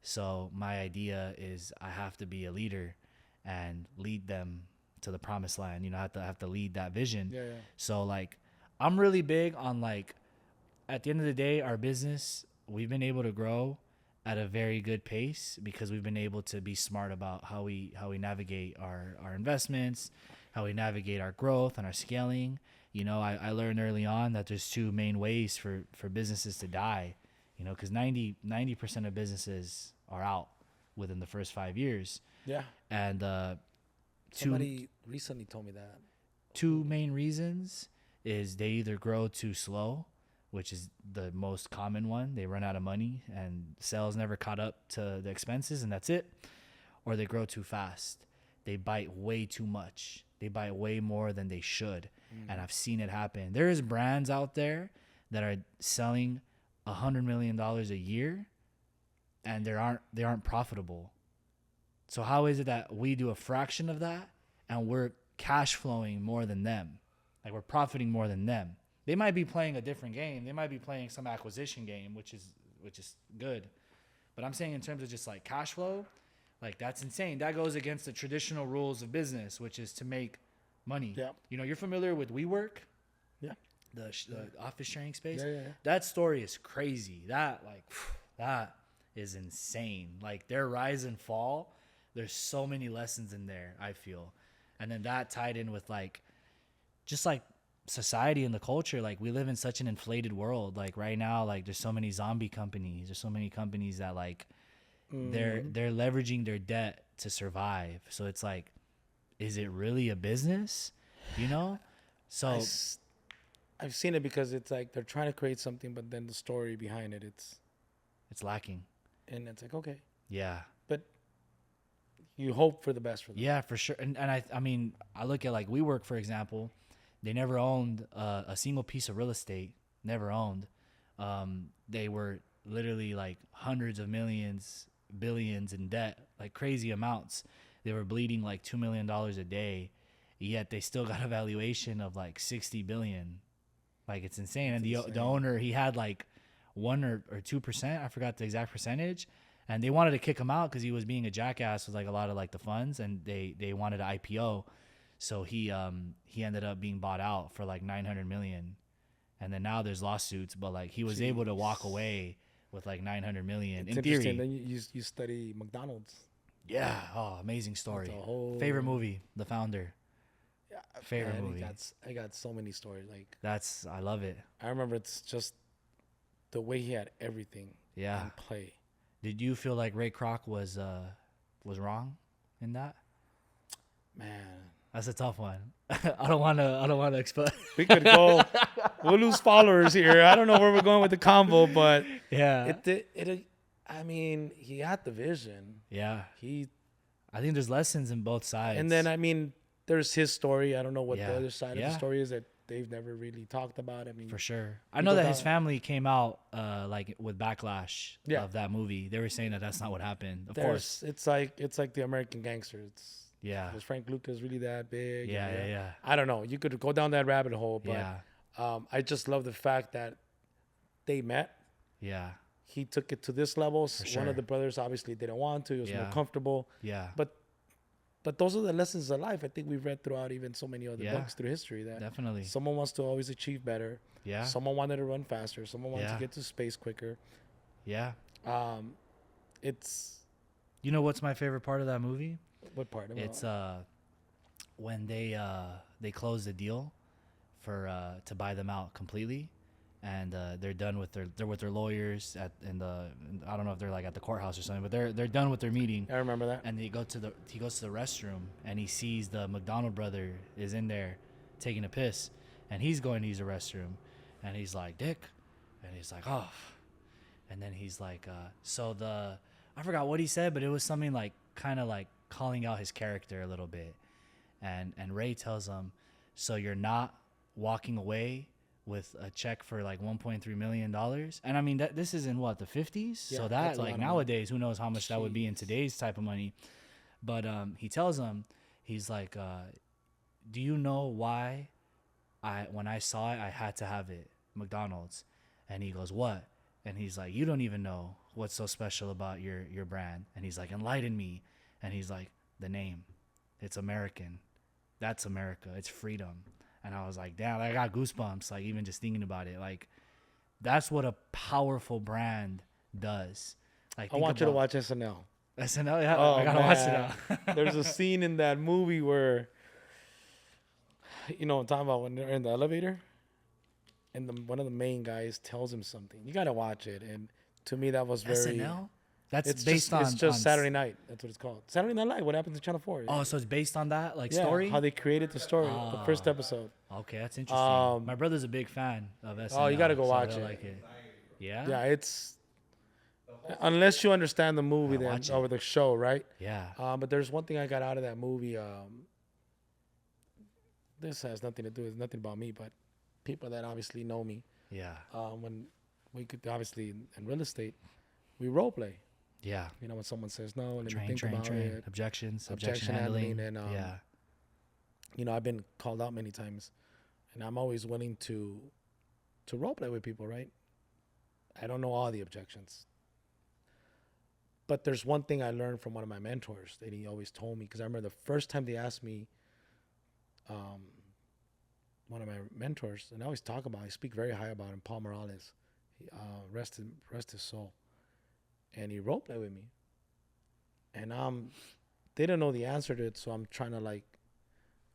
So my idea is I have to be a leader and lead them to the promised land. You know, I have to lead that vision. Yeah, yeah. So like I'm really big on like at the end of the day, our business, we've been able to grow at a very good pace because we've been able to be smart about how we navigate our investments, how we navigate our growth and our scaling. You know, I learned early on that there's two main ways for businesses to die, you know, because 90% of businesses are out within the first 5 years. Yeah. And Somebody recently told me that. two main reasons is they either grow too slow, which is the most common one. They run out of money and sales never caught up to the expenses, and that's it. Or they grow too fast. They bite way too much. They bite way more than they should. And I've seen it happen. There's brands out there that are selling $100 million a year and they aren't profitable. So how is it that we do a fraction of that and we're cash flowing more than them? Like we're profiting more than them. They might be playing a different game. They might be playing some acquisition game, which is good. But I'm saying in terms of just like cash flow, like that's insane. That goes against the traditional rules of business, which is to make money. Yeah. You know, you're familiar with WeWork, Yeah. the office sharing space. Yeah. That story is crazy. That like that is insane. Like their rise and fall. There's so many lessons in there, I feel. And then that tied in with like just like society and the culture. Like we live in such an inflated world. Like right now, like there's so many zombie companies. There's so many companies that like they're leveraging their debt to survive. So it's like, is it really a business? You know? So I've seen it because it's like they're trying to create something, but then the story behind it, it's lacking. And it's like, okay, Yeah. but you hope for the best for them. Yeah, for sure. And I mean, I look at like WeWork, for example. They never owned a single piece of real estate. Never owned. They were literally like hundreds of millions, billions in debt, like crazy amounts. They were bleeding like $2 million a day, yet they still got a valuation of like 60 billion. Like it's insane. And the owner, he had like 1 or 2%. I forgot the exact percentage. And they wanted to kick him out because he was being a jackass with like a lot of like the funds, and they wanted an IPO. So he ended up being bought out for like 900 million. And then now there's lawsuits, but like he was able to walk away with like 900 million It's in theory. Then you study McDonald's. Yeah. Oh, amazing story. Favorite movie, The Founder. Yeah, Favorite movie. I got so many stories. Like I love it. I remember it's just the way he had everything. Yeah. In play. Did you feel like Ray Kroc was wrong in that? Man, that's a tough one. I don't want to expose. We could go. We'll lose followers here. I don't know where we're going with the convo, but yeah, I mean, he had the vision. Yeah, I think there's lessons in both sides. And then I mean, there's his story. I don't know what the other side of the Yeah. story is that they've never really talked about. I mean, For sure. I know that his family came out like with backlash of that movie. They were saying that that's not what happened. Of course. It's like the American Gangster. Yeah. Was Frank Lucas really that big? Yeah. I don't know. You could go down that rabbit hole, but Yeah. I just love the fact that they met. Yeah. He took it to this level. sure. One of the brothers obviously didn't want to. He was more comfortable. Yeah. But those are the lessons of life I think we've read throughout even so many other books through history. That Definitely. someone wants to always achieve better. Yeah. Someone wanted to run faster. Someone wanted to get to space quicker. Yeah. It's You know what's my favorite part of that movie? what part? It's when they close the deal for to buy them out completely, and they're done with their lawyers I don't know if they're like at the courthouse or something, but they're done with their meeting. I remember that. And he goes to the restroom, and he sees the McDonald brother is in there taking a piss, and he's going to use the restroom, and he's like, Dick, and he's like, oh, and then he's like, I forgot what he said, but it was something like kind of like calling out his character a little bit, and Ray tells him, so you're not walking away with a check for like $1.3 million. And I mean, this is in what, the 50s? Yeah, So that's that a lot like of money. nowadays, who knows how much that would be in Jeez. today's type of money. But he tells him, he's like, do you know why when I saw it, I had to have it, McDonald's? And he goes, what? And he's like, you don't even know what's so special about your brand. And he's like, enlighten me. And he's like, the name, it's American. That's America. It's freedom. And I was like, damn, I got goosebumps, like even just thinking about it. Like that's what a powerful brand does. Like I think want you to about watch SNL. SNL. Yeah, Oh I gotta watch it man, now. there's a scene in that movie where, you know, I'm talking about when they're in the elevator, and one of the main guys tells him something. You gotta watch it, and to me that was very. SNL. That's It's based just it's just on Saturday Night. That's what it's called. Saturday Night Live. What happens to Channel 4? Oh, so it's based on that like Yeah, story. how they created the story, the first Ah. episode. Okay, that's interesting. My brother's a big fan of SNL. Oh, you gotta go so watch he'll it. Like it. Yeah. Yeah, it's unless you understand the movie Gotta then watch it. over the show, right? Yeah. But there's one thing I got out of that movie. This has nothing to do with nothing about me, but people that obviously know me. Yeah. When we could obviously in real estate, we role play. Yeah. You know, when someone says no, let me Train, think train, about train. it. Objections, Objection objection handling. handling, and yeah. You know, I've been called out many times, and I'm always willing to role play with people, right? I don't know all the objections, but there's one thing I learned from one of my mentors that he always told me, because I remember the first time they asked me, one of my mentors, and I always talk about, I speak very high about him, Paul Morales, rest his soul, and he role played with me, and they didn't know the answer to it, so I'm trying to like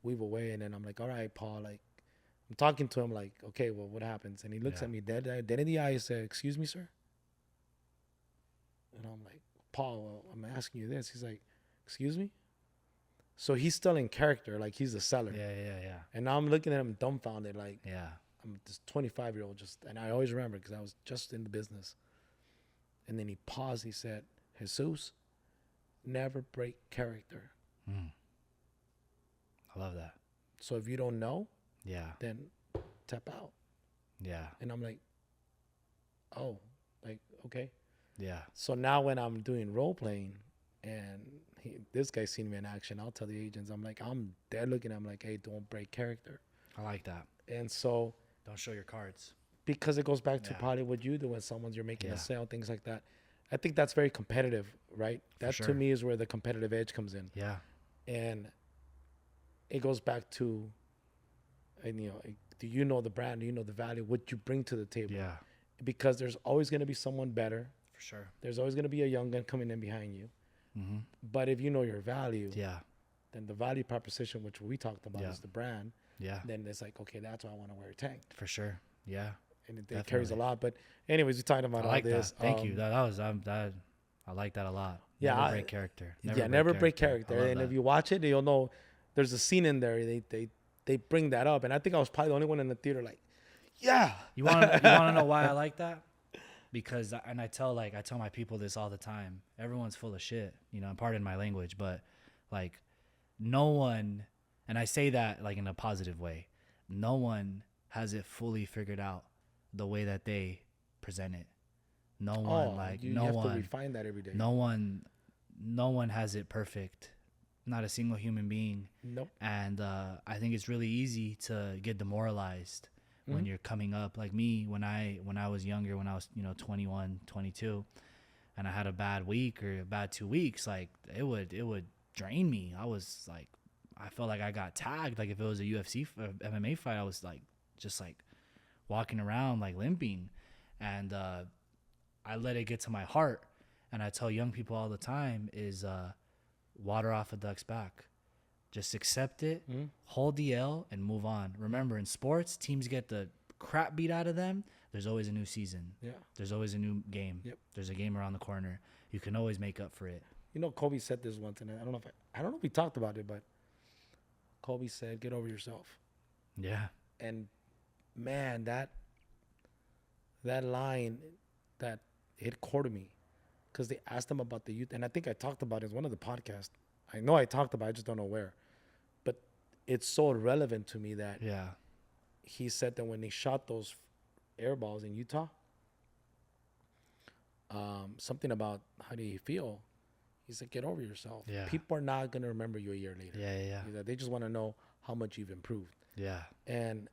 weave away, and then I'm like, all right, Paul, like I'm talking to him like, okay, well, what happens? And he looks Yeah. at me dead in the eye and said, excuse me, sir. And I'm like, Paul, well, I'm asking you this. He's like, excuse me? So he's still in character, like he's the seller. Yeah. Yeah. Yeah. And now I'm looking at him dumbfounded, like Yeah. I'm this 25-year-old and I always remember because I was just in the business. And then he paused. He said, Jesus, never break character. Mm. I love that. So if you don't know, Yeah. then tap out. Yeah. And I'm like, oh, like, okay. Yeah. So now when I'm doing role playing and this guy's seen me in action, I'll tell the agents, I'm like, they're looking at him like, hey, don't break character. I like that. And so Don't show your cards. because it goes back to Yeah. probably what you do when you're making Yeah. a sale, things like that. I think that's very competitive, right? That sure. to me is where the competitive edge comes in. Yeah. And it goes back to, and you know, do you know the brand? Do you know the value? What you bring to the table? Yeah. Because there's always going to be someone better. For sure. There's always going to be a young gun coming in behind you. Mm-hmm. But if you know your value, Yeah. then the value proposition, which we talked about, Yeah. is the brand. Yeah. Then it's like, okay, that's why I want to wear a tank, For sure. Yeah. and it carries a Definitely. lot. But anyways, we talking about I like all this. that. Thank you. That was that. I like that a lot. Yeah, Never I- break character. never break character. I love And that. if you watch it, you'll know there's a scene in there. They bring that up, and I think I was probably the only one in the theater like, yeah. You want to know why I like that? Because I tell my people this all the time. Everyone's full of shit, pardon my language, but like no one, and I say that like in a positive way, no one has it fully figured out the way that they present it. No one you no have one to refine that every day. no one has it perfect. Not a single human being. Nope. And I think it's really easy to get demoralized when you're coming up. Like me, when I was younger, when I was 21, 22, and I had a bad week or a bad 2 weeks, like it would drain me. I was like, I felt like I got tagged. Like if it was a UFC MMA fight, I was like just like walking around like limping, and I let it get to my heart. And I tell young people all the time is water off a duck's back. Just accept it, hold the L, and move on. Remember, in sports, teams get the crap beat out of them. There's always a new season. Yeah. There's always a new game. Yep. There's a game around the corner. You can always make up for it. You know, Kobe said this once, and I don't know if we talked about it, but Kobe said, "Get over yourself." Yeah. And man, that line, that hit core to me, because they asked him about the youth, and I think I talked about it in one of the podcasts. I know I talked about it, I just don't know where. But it's so relevant to me that Yeah. he said that when they shot those air balls in Utah, something about how do you feel? He said, get over yourself. Yeah. People are not going to remember you a year later. Yeah. He said, they just want to know how much you've improved. Yeah. And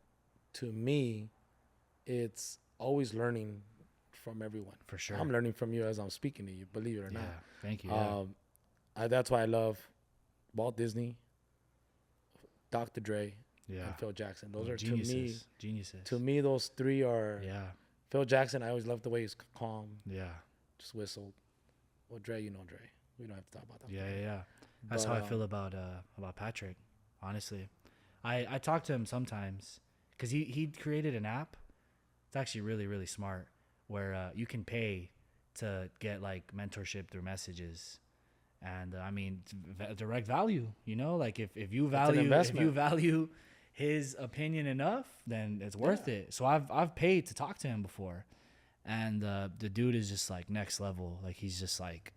to me, it's always learning from everyone. For sure. I'm learning from you as I'm speaking to you, believe it or not. Thank you. Yeah. That's why I love Walt Disney, Dr. Dre, and Phil Jackson. Those are geniuses. To me, those three are. Yeah. Phil Jackson, I always loved the way he's calm. Yeah. Just whistled. Well, Dre, you know Dre. We don't have to talk about that. Yeah. That's how I feel about Patrick. Honestly, I talk to him sometimes because he created an app. It's actually really, really smart where you can pay to get like mentorship through messages. And I mean, direct value, you know, like if you value his opinion enough, then it's worth it. So I've paid to talk to him before, and the dude is just like next level. Like he's just like,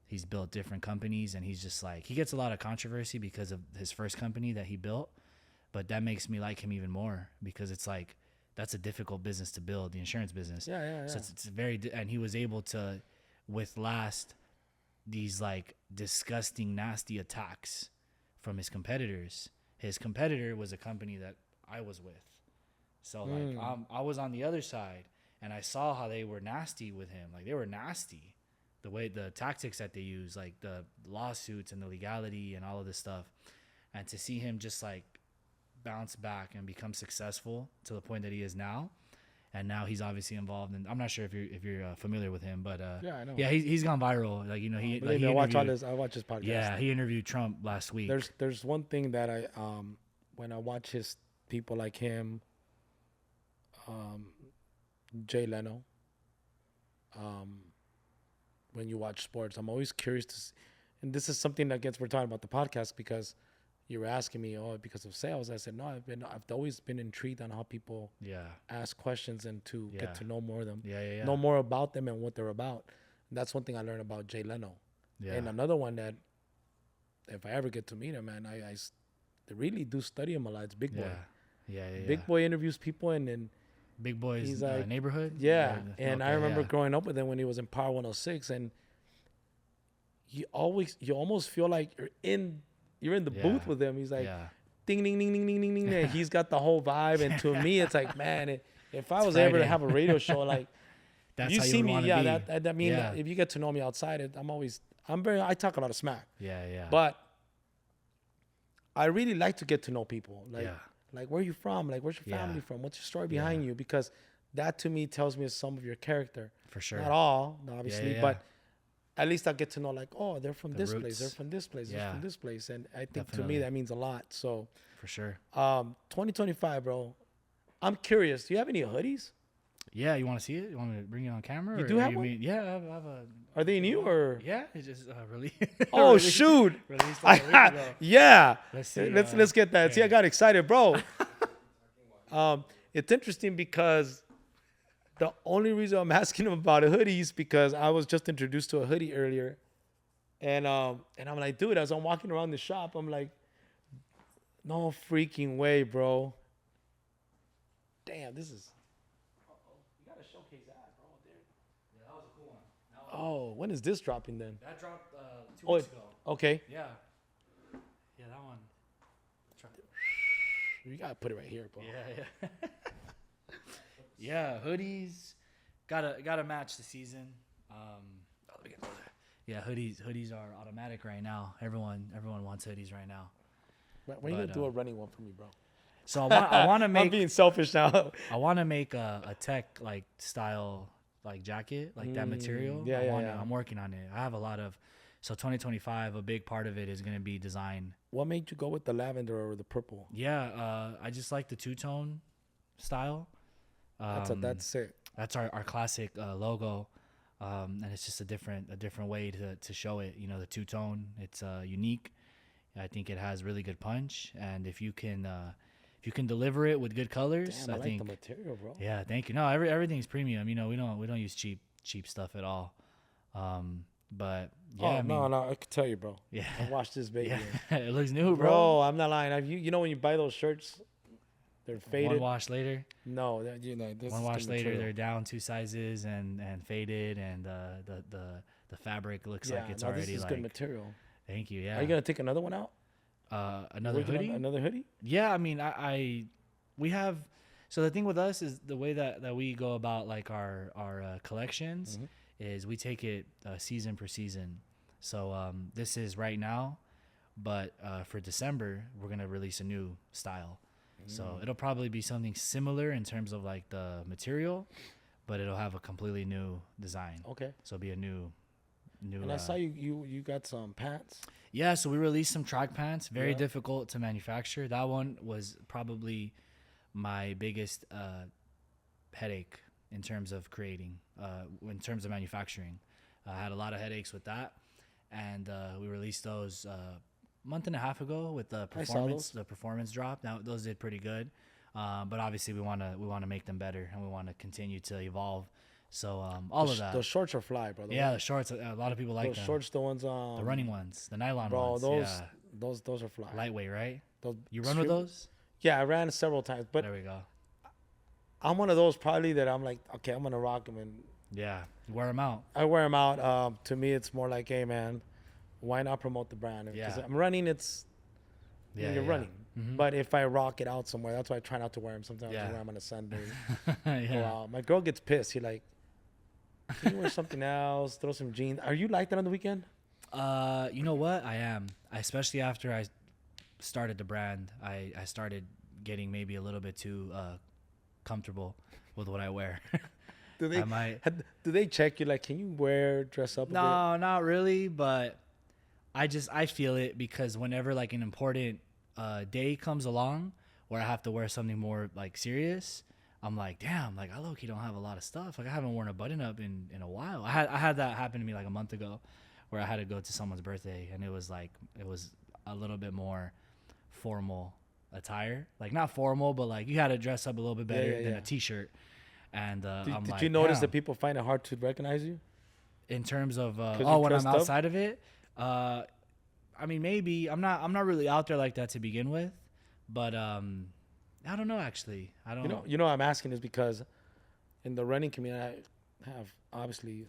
he's built different companies, and he's just like, he gets a lot of controversy because of his first company that he built, but that makes me like him even more because it's like, that's a difficult business to build, the insurance business. Yeah. So it's very, and he was able to withstand these like disgusting, nasty attacks from his competitors. His competitor was a company that I was with. So like I was on the other side and I saw how they were nasty with him. Like they were nasty. The way, the tactics that they use, like the lawsuits and the legality and all of this stuff. And to see him just like bounce back and become successful to the point that he is now. And now he's obviously involved in, I'm not sure if you're familiar with him, but yeah, I know. Yeah, he's gone viral. Like, you know, I watch his podcast. Yeah, he interviewed Trump last week. There's one thing that I when I watch his people like him, Jay Leno, when you watch sports, I'm always curious to and this is something that we're talking about the podcast because you were asking me, because of sales. I said, no, I've always been intrigued on how people ask questions and to get to know more of them, know more about them and what they're about. And that's one thing I learned about Jay Leno. Yeah. And another one that, if I ever get to meet him, man, I really do study him a lot. It's Big Boy. Big Boy interviews people and then Big Boy's like, neighborhood. Yeah, and I remember growing up with him when he was in Power 106, and you almost feel like you're in the booth with him. He's like, ding, ding, ding, ding, ding, ding, ding. And he's got the whole vibe. And to me, it's like, man, if I was able to have a radio show, like, that's you how see you me, be. I mean, if you get to know me outside, I talk a lot of smack. Yeah. But I really like to get to know people. Like, where are you from? Like, where's your family from? What's your story behind you? Because that to me tells me some of your character. For sure. Not all, obviously, but at least I get to know, like, oh, they're from this place. They're from this place. They're from this place. And I think to me that means a lot. So for sure. 2025, bro. I'm curious. Do you have any hoodies? Yeah, you want to see it? You want me to bring it on camera? You do have one? Yeah, I have a. Are they new or? Yeah, it's just really. Oh shoot! Released yeah. Let's see. Let's get that. See, I got excited, bro. It's interesting because the only reason I'm asking him about hoodies because I was just introduced to a hoodie earlier, and I'm like, dude, as I'm walking around the shop, I'm like, no freaking way, bro. Damn, this is. You gotta showcase that, bro, dude. Yeah, that was a cool one. Oh, when is this dropping then? That dropped 2 weeks ago. Okay. Yeah. Yeah, that one. You gotta put it right here, bro. Yeah. Yeah, hoodies. Gotta match the season. Yeah, hoodies are automatic right now. Everyone wants hoodies right now. When are you gonna do a running one for me, bro? So I want to make. I'm being selfish now. I want to make a tech like style like jacket, like that material. Yeah. I'm working on it. I have a lot of. So 2025, a big part of it is gonna be design. What made you go with the lavender or the purple? Yeah, I just like the two-tone style. That's it. That's our classic logo, and it's just a different way to show it. You know, the two-tone. It's unique. I think it has really good punch, and if you can deliver it with good colors, Damn, I think like the material, bro. Yeah, thank you. No, everything's premium. You know, we don't use cheap stuff at all. But yeah, no, I could tell you, bro. Yeah, I watched this baby. Yeah. It looks new, Bro, I'm not lying. You know when you buy those shirts, They're faded. One wash later. No, that, you know, this One is wash the later, material. they're down 2 sizes and faded, and the fabric looks Yeah, like it's no, this already is like. good material. Thank you. Are Yeah. you gonna take another one out? Another Working on hoodie. another hoodie? Yeah, I mean, we have. So the thing with us is the way that we go about like our collections Mm-hmm. is we take it season per season. So this is right now, but for December we're gonna release a new style. So it'll probably be something similar in terms of like the material, but it'll have a completely new design. Okay. So it'll be a new. And I saw you got some pants. Yeah, so we released some track pants. Very Yeah. difficult to manufacture. That one was probably my biggest headache in terms of creating, in terms of manufacturing. I had a lot of headaches with that, and we released those a month and a half ago with the I saw performance. those. The performance drop. Now those did pretty good, but obviously we want to make them better, and we want to continue to evolve. So all of that. Those shorts are fly, bro. Yeah, the shorts. A lot of people like those them. shorts, the ones The running ones, the nylon bro. ones. Those Yeah. those are fly. Lightweight, right? Those You run with those? Yeah, I ran several times, but There we go. I'm one of those probably that I'm like, okay, I'm gonna rock them, and Yeah, wear them out. I wear them out. To me, it's more like, hey man, why not promote the brand? Because Yeah. I'm running, it's Yeah, you're yeah. running. Mhm. But if I rock it out somewhere, that's why I try not to wear them. Sometimes Yeah. I wear them on a Sunday. Yeah. Wow, my girl gets pissed. She's like, can you wear something else? Throw some jeans. Are you like that on the weekend? You know what? I am. Especially after I started the brand, I started getting maybe a little bit too comfortable with what I wear. Do they I might. do they check you like, can you dress up a No, not really, but I feel it because whenever like an important day comes along where I have to wear something more like serious, I'm like, damn, like I low-key don't have a lot of stuff. Like I haven't worn a button up in a while. I had that happen to me like a month ago where I had to go to someone's birthday, and it was a little bit more formal attire. Like not formal, but like you had to dress up a little bit better than yeah. a t-shirt. And I'm Did like, you notice damn. that people find it hard to recognize you? In terms of you when I'm dressed up? outside of it, I mean maybe I'm not really out there like that to begin with, but I don't know actually. I don't You know I'm asking is because in the running community I have obviously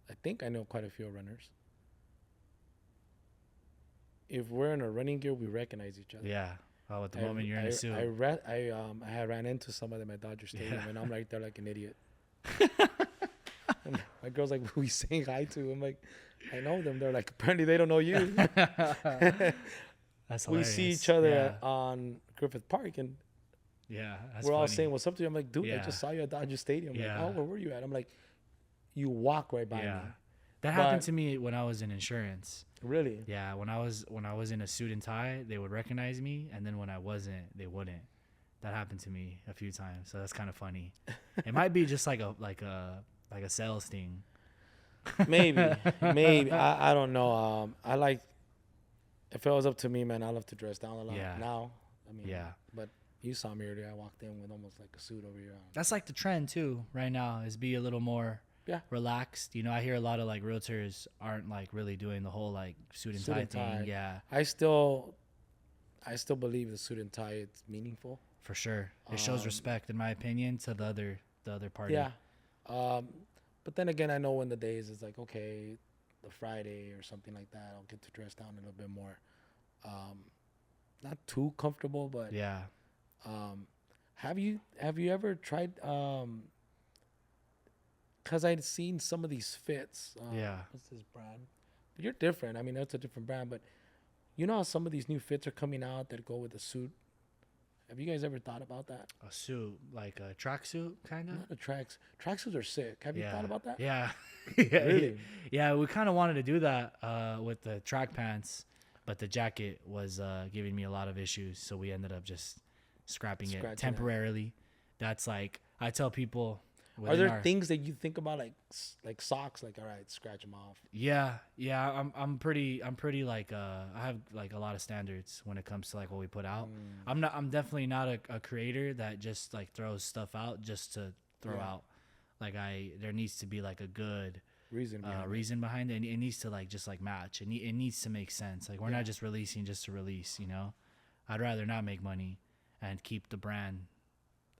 I think I know quite a few runners. If we're in a running gear, we recognize each other. Yeah. Oh, at the moment you're in a suit. I had ran into some of them at Dodger Stadium, Yeah. and I'm right there like an idiot. And my girl's like, "Who we saying hi to?" I'm like, "I know them." They're like, "Apparently they don't know you." That's We hilarious. see each other Yeah. on Griffith Park, and Yeah, that's we're all funny. saying what's up to you. I'm like, "Dude, I Yeah. just saw you at Dodger Stadium." Yeah. Like, "Oh, where were you at?" I'm like, "You walk right by Yeah. me." That happened But- to me when I was in insurance. Really? Yeah, when I was in a suit and tie, they would recognize me, and then when I wasn't, they wouldn't. That happened to me a few times, so that's kind of funny. It might be just like a sales thing. Maybe. I don't know. I like. If it was up to me, man, I love to dress down a lot. Yeah. Now, I mean. Yeah. But you saw me earlier. I walked in with almost like a suit over here. That's like the trend too right now, is be a little more Yeah. relaxed. You know, I hear a lot of like realtors aren't like really doing the whole like suit and Suit tie and tie. thing. Yeah, I still believe the suit and tie it's meaningful. for sure. It shows respect, in my opinion, to the other party. Yeah. But then again, I know when the days is like, okay, the Friday or something like that, I'll get to dress down a little bit more. Not too comfortable, but Yeah. have you ever tried? Because I'd seen some of these fits. Yeah. What's this brand? But you're different. I mean, that's a different brand, but you know how some of these new fits are coming out that go with a suit. Have you guys ever thought about that? A suit, like a tracksuit, kind of. Not the tracksuits are sick. Have you thought about that? Yeah. Yeah. Really? Yeah, we kind of wanted to do that with the track pants, but the jacket was giving me a lot of issues, so we ended up just scrapping Scratching it it. temporarily. That's like, I tell people. Are there things that you think about like socks? Like, all right, scratch them off. Yeah. I'm pretty like I have like a lot of standards when it comes to like what we put out. I'm definitely not a creator that just like throws stuff out just to throw Yeah. out. Like there needs to be like a good Reason behind it. reason behind it. And it needs to like just like match. It needs to make sense. Like we're not just releasing just to release, you know. I'd rather not make money and keep the brand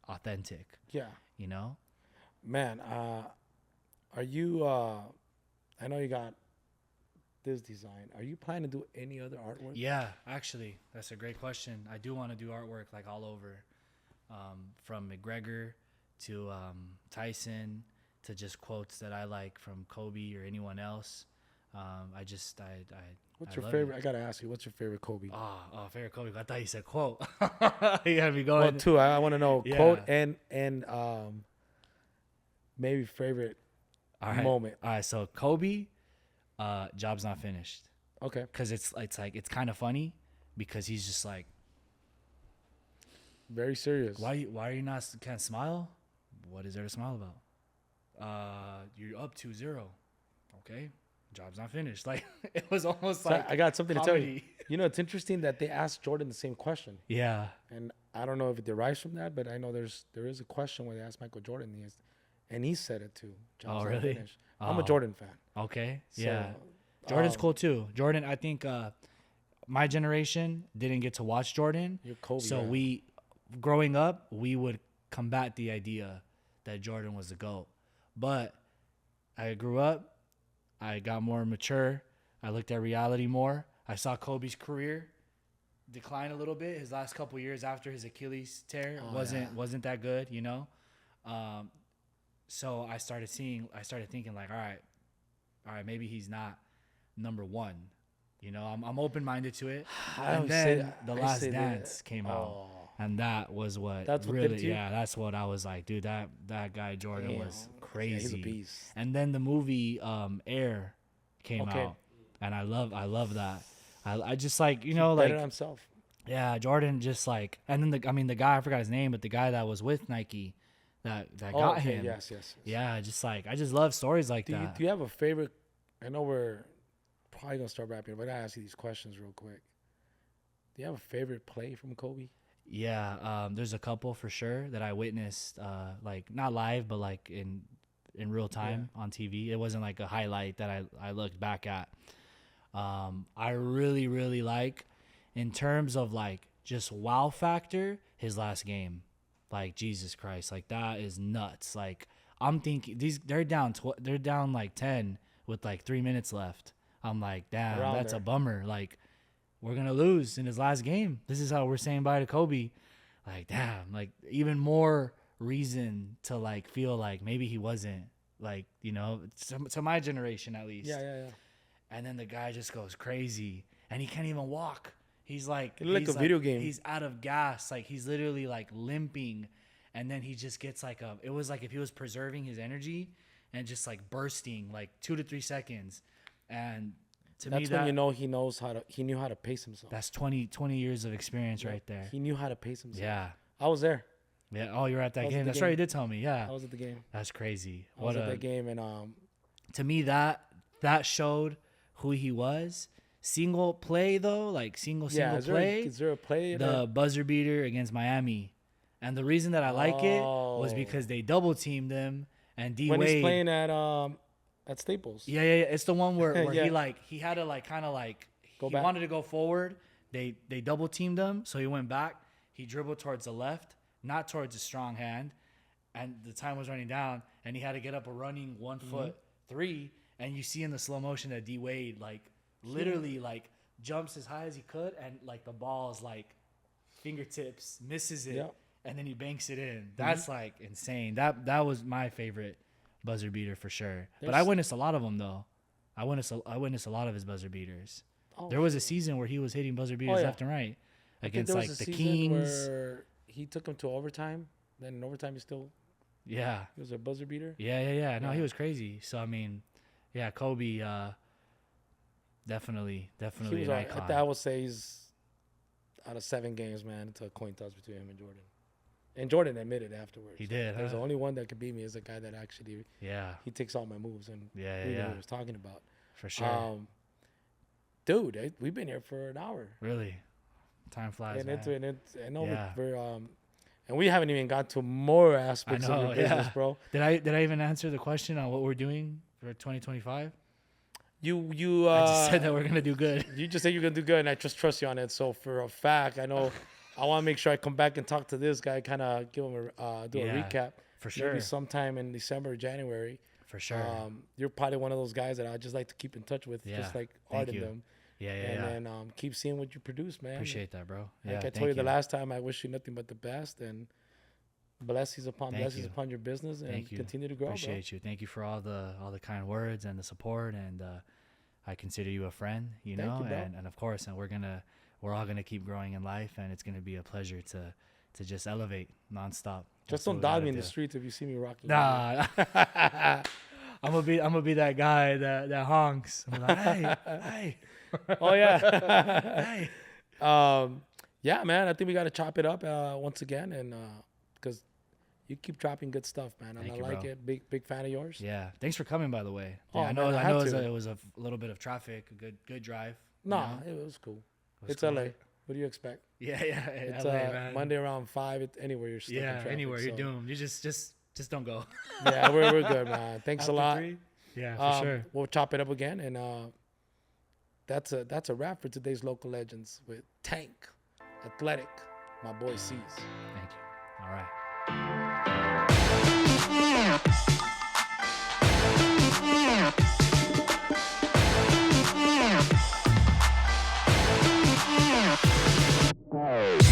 authentic. Yeah, You know? man. Are you? I know you got this design. Are you planning to do any other artwork? Yeah, actually, that's a great question. I do want to do artwork like all over, from McGregor to Tyson to just quotes that I like from Kobe or anyone else. I just What's I your love favorite? it. I gotta ask you. What's your favorite Kobe? Favorite Kobe. I thought you said quote. You gotta be Well, going. two. I want to know Yeah. quote and maybe favorite All right. moment. All right. So Kobe, job's not finished. Okay. Cause it's like it's kind of funny because he's just like, Very serious. why are you not can't smile? What is there to smile about? You're up 2-0. Okay, job's not finished. Like it was almost So like I got something to tell you. comedy. You know, it's interesting that they asked Jordan the same question, Yeah. and I don't know if it derives from that, but I know there is a question where they asked Michael Jordan, and he said it too. Job's not Really? finished. I'm a Oh. Jordan fan. Okay. So, Yeah. Jordan's um, cool too. Jordan, I think my generation didn't get to watch Jordan. You're Kobe. So yeah. growing up, we would combat the idea that Jordan was the GOAT. But I grew up, I got more mature, I looked at reality more. I saw Kobe's career decline a little bit. His last couple years after his Achilles tear wasn't that good, you know? So I started thinking like, all right, maybe he's not number one. You know, I'm open-minded to it. And then The Last Dance came out. And that was what That's what really, did it to you? yeah, that's what I was like, dude, that guy Jordan was Yeah, crazy. he's a beast. And then the movie Air came Okay. out, and I love that. I just like, you know, Better like, himself. yeah, Jordan just like, and then the guy, I forgot his name, but the guy that was with Nike that got okay, him. Yes. Yeah, just like, I just love stories like Do that. you have a favorite? I know we're probably gonna start wrapping, but I gotta ask you these questions real quick. Do you have a favorite play from Kobe? Yeah, there's a couple for sure that I witnessed, like not live, but like in real time on TV. It wasn't like a highlight that I looked back at. I really like, in terms of like just wow factor, his last game. Like Jesus Christ, like that is nuts. Like I'm thinking they're down like 10 with like 3 minutes left. I'm like, damn, Around that's there. a bummer. Like we're gonna lose in his last game. This is how we're saying bye to Kobe. Like damn, like even more reason to like feel like maybe he wasn't, like, you know, to my generation at least. Yeah. And then the guy just goes crazy, and he can't even walk. He's like, It looked like a video game. He's out of gas. Like he's literally like limping, and then he just gets like it was like if he was preserving his energy and just like bursting like 2 to 3 seconds. And to me, That's when you know he knew how to pace himself. that's 20 years of experience right there. He knew how to pace himself. Yeah. I was there. Yeah. Oh, you were at that I was at game. the That's game. right. You did tell me. Yeah. I was at the game. That's crazy. I was at that game, and To me, that showed who he was. Single play though, like single play. Is there a play? The buzzer beater against Miami, and the reason that I like it was because they double teamed him, and D when Wade. he's playing at Staples. Yeah. It's the one where Yeah. he had to like kind of like Go he back. wanted to go forward. They double teamed him, so he went back. He dribbled towards the left, not towards his strong hand, and the time was running down, and he had to get up a running 1 foot three. And you see in the slow motion that D Wade like literally like jumps as high as he could, and like the ball is like fingertips, misses it, Yep. and then he banks it in. That's like insane. That was my favorite buzzer beater for sure. But I witnessed a lot of them though. I witnessed a lot of his buzzer beaters. There was a season where he was hitting buzzer beaters left and right against there like was a the season Kings. where he took him to overtime. Then in overtime, he was a buzzer beater. Yeah. No, he Yeah. was crazy. So I mean, yeah, Kobe, definitely He an was. icon. I would say he's out of 7 games, man. It's a coin toss between him and Jordan. And Jordan admitted afterwards. He did, There's huh? the only one that could beat me is the guy that actually Yeah, he takes all my moves, and Yeah, we know yeah. what he was talking about. for sure. Dude, we've been here for an hour. Really, time flies, And man. I know Yeah. we're and we haven't even got to more aspects of know, your business, yeah. bro. Did I even answer the question on what we're doing for 2025? You I just said that we're gonna do good. you just said you're gonna do good, and I just trust you on it. So for a fact, I know I want to make sure I come back and talk to this guy, kind of give him do a Yeah, recap. for sure. Maybe sometime in December or January. For sure. You're probably one of those guys that I just like to keep in touch with, Yeah. just like Thank art in you. them. Yeah, And then keep seeing what you produce, man. Appreciate that, bro. Like Yeah, I thank told you the last time, I wish you nothing but the best and blessings upon Thank blessings you. upon your business, and Thank you. continue to grow. Appreciate you. Thank you for all the kind words and the support, and I consider you a friend, you Thank know, you, bro. and of course, and we're all gonna keep growing in life, and it's gonna be a pleasure to just elevate nonstop. Just That's what don't we dog gotta me in the do. streets if you see me rocking. Nah, I'm gonna be that guy that honks. I'm like, hey, hey, Oh yeah. hey. Yeah, man. I think we got to chop it up once again, and because you keep dropping good stuff, man, and Thank I you, like bro. it. Big fan of yours. Yeah, thanks for coming, by the way. Oh, Yeah, I know man, I had to. it was a little bit of traffic, a good drive. you Nah, know? it was cool. It was It's cool. LA. What do you expect? Yeah, It's LA, man. Monday around 5. Anywhere you're stuck in Yeah, traffic, anywhere you're so- doomed. You just don't go. Yeah, we're good, man. Thanks a After lot. 3? Yeah, for sure. We'll chop it up again, and that's a wrap for today's local legends with TANQ, Athletic, my boy Cesar. Thank you. All right.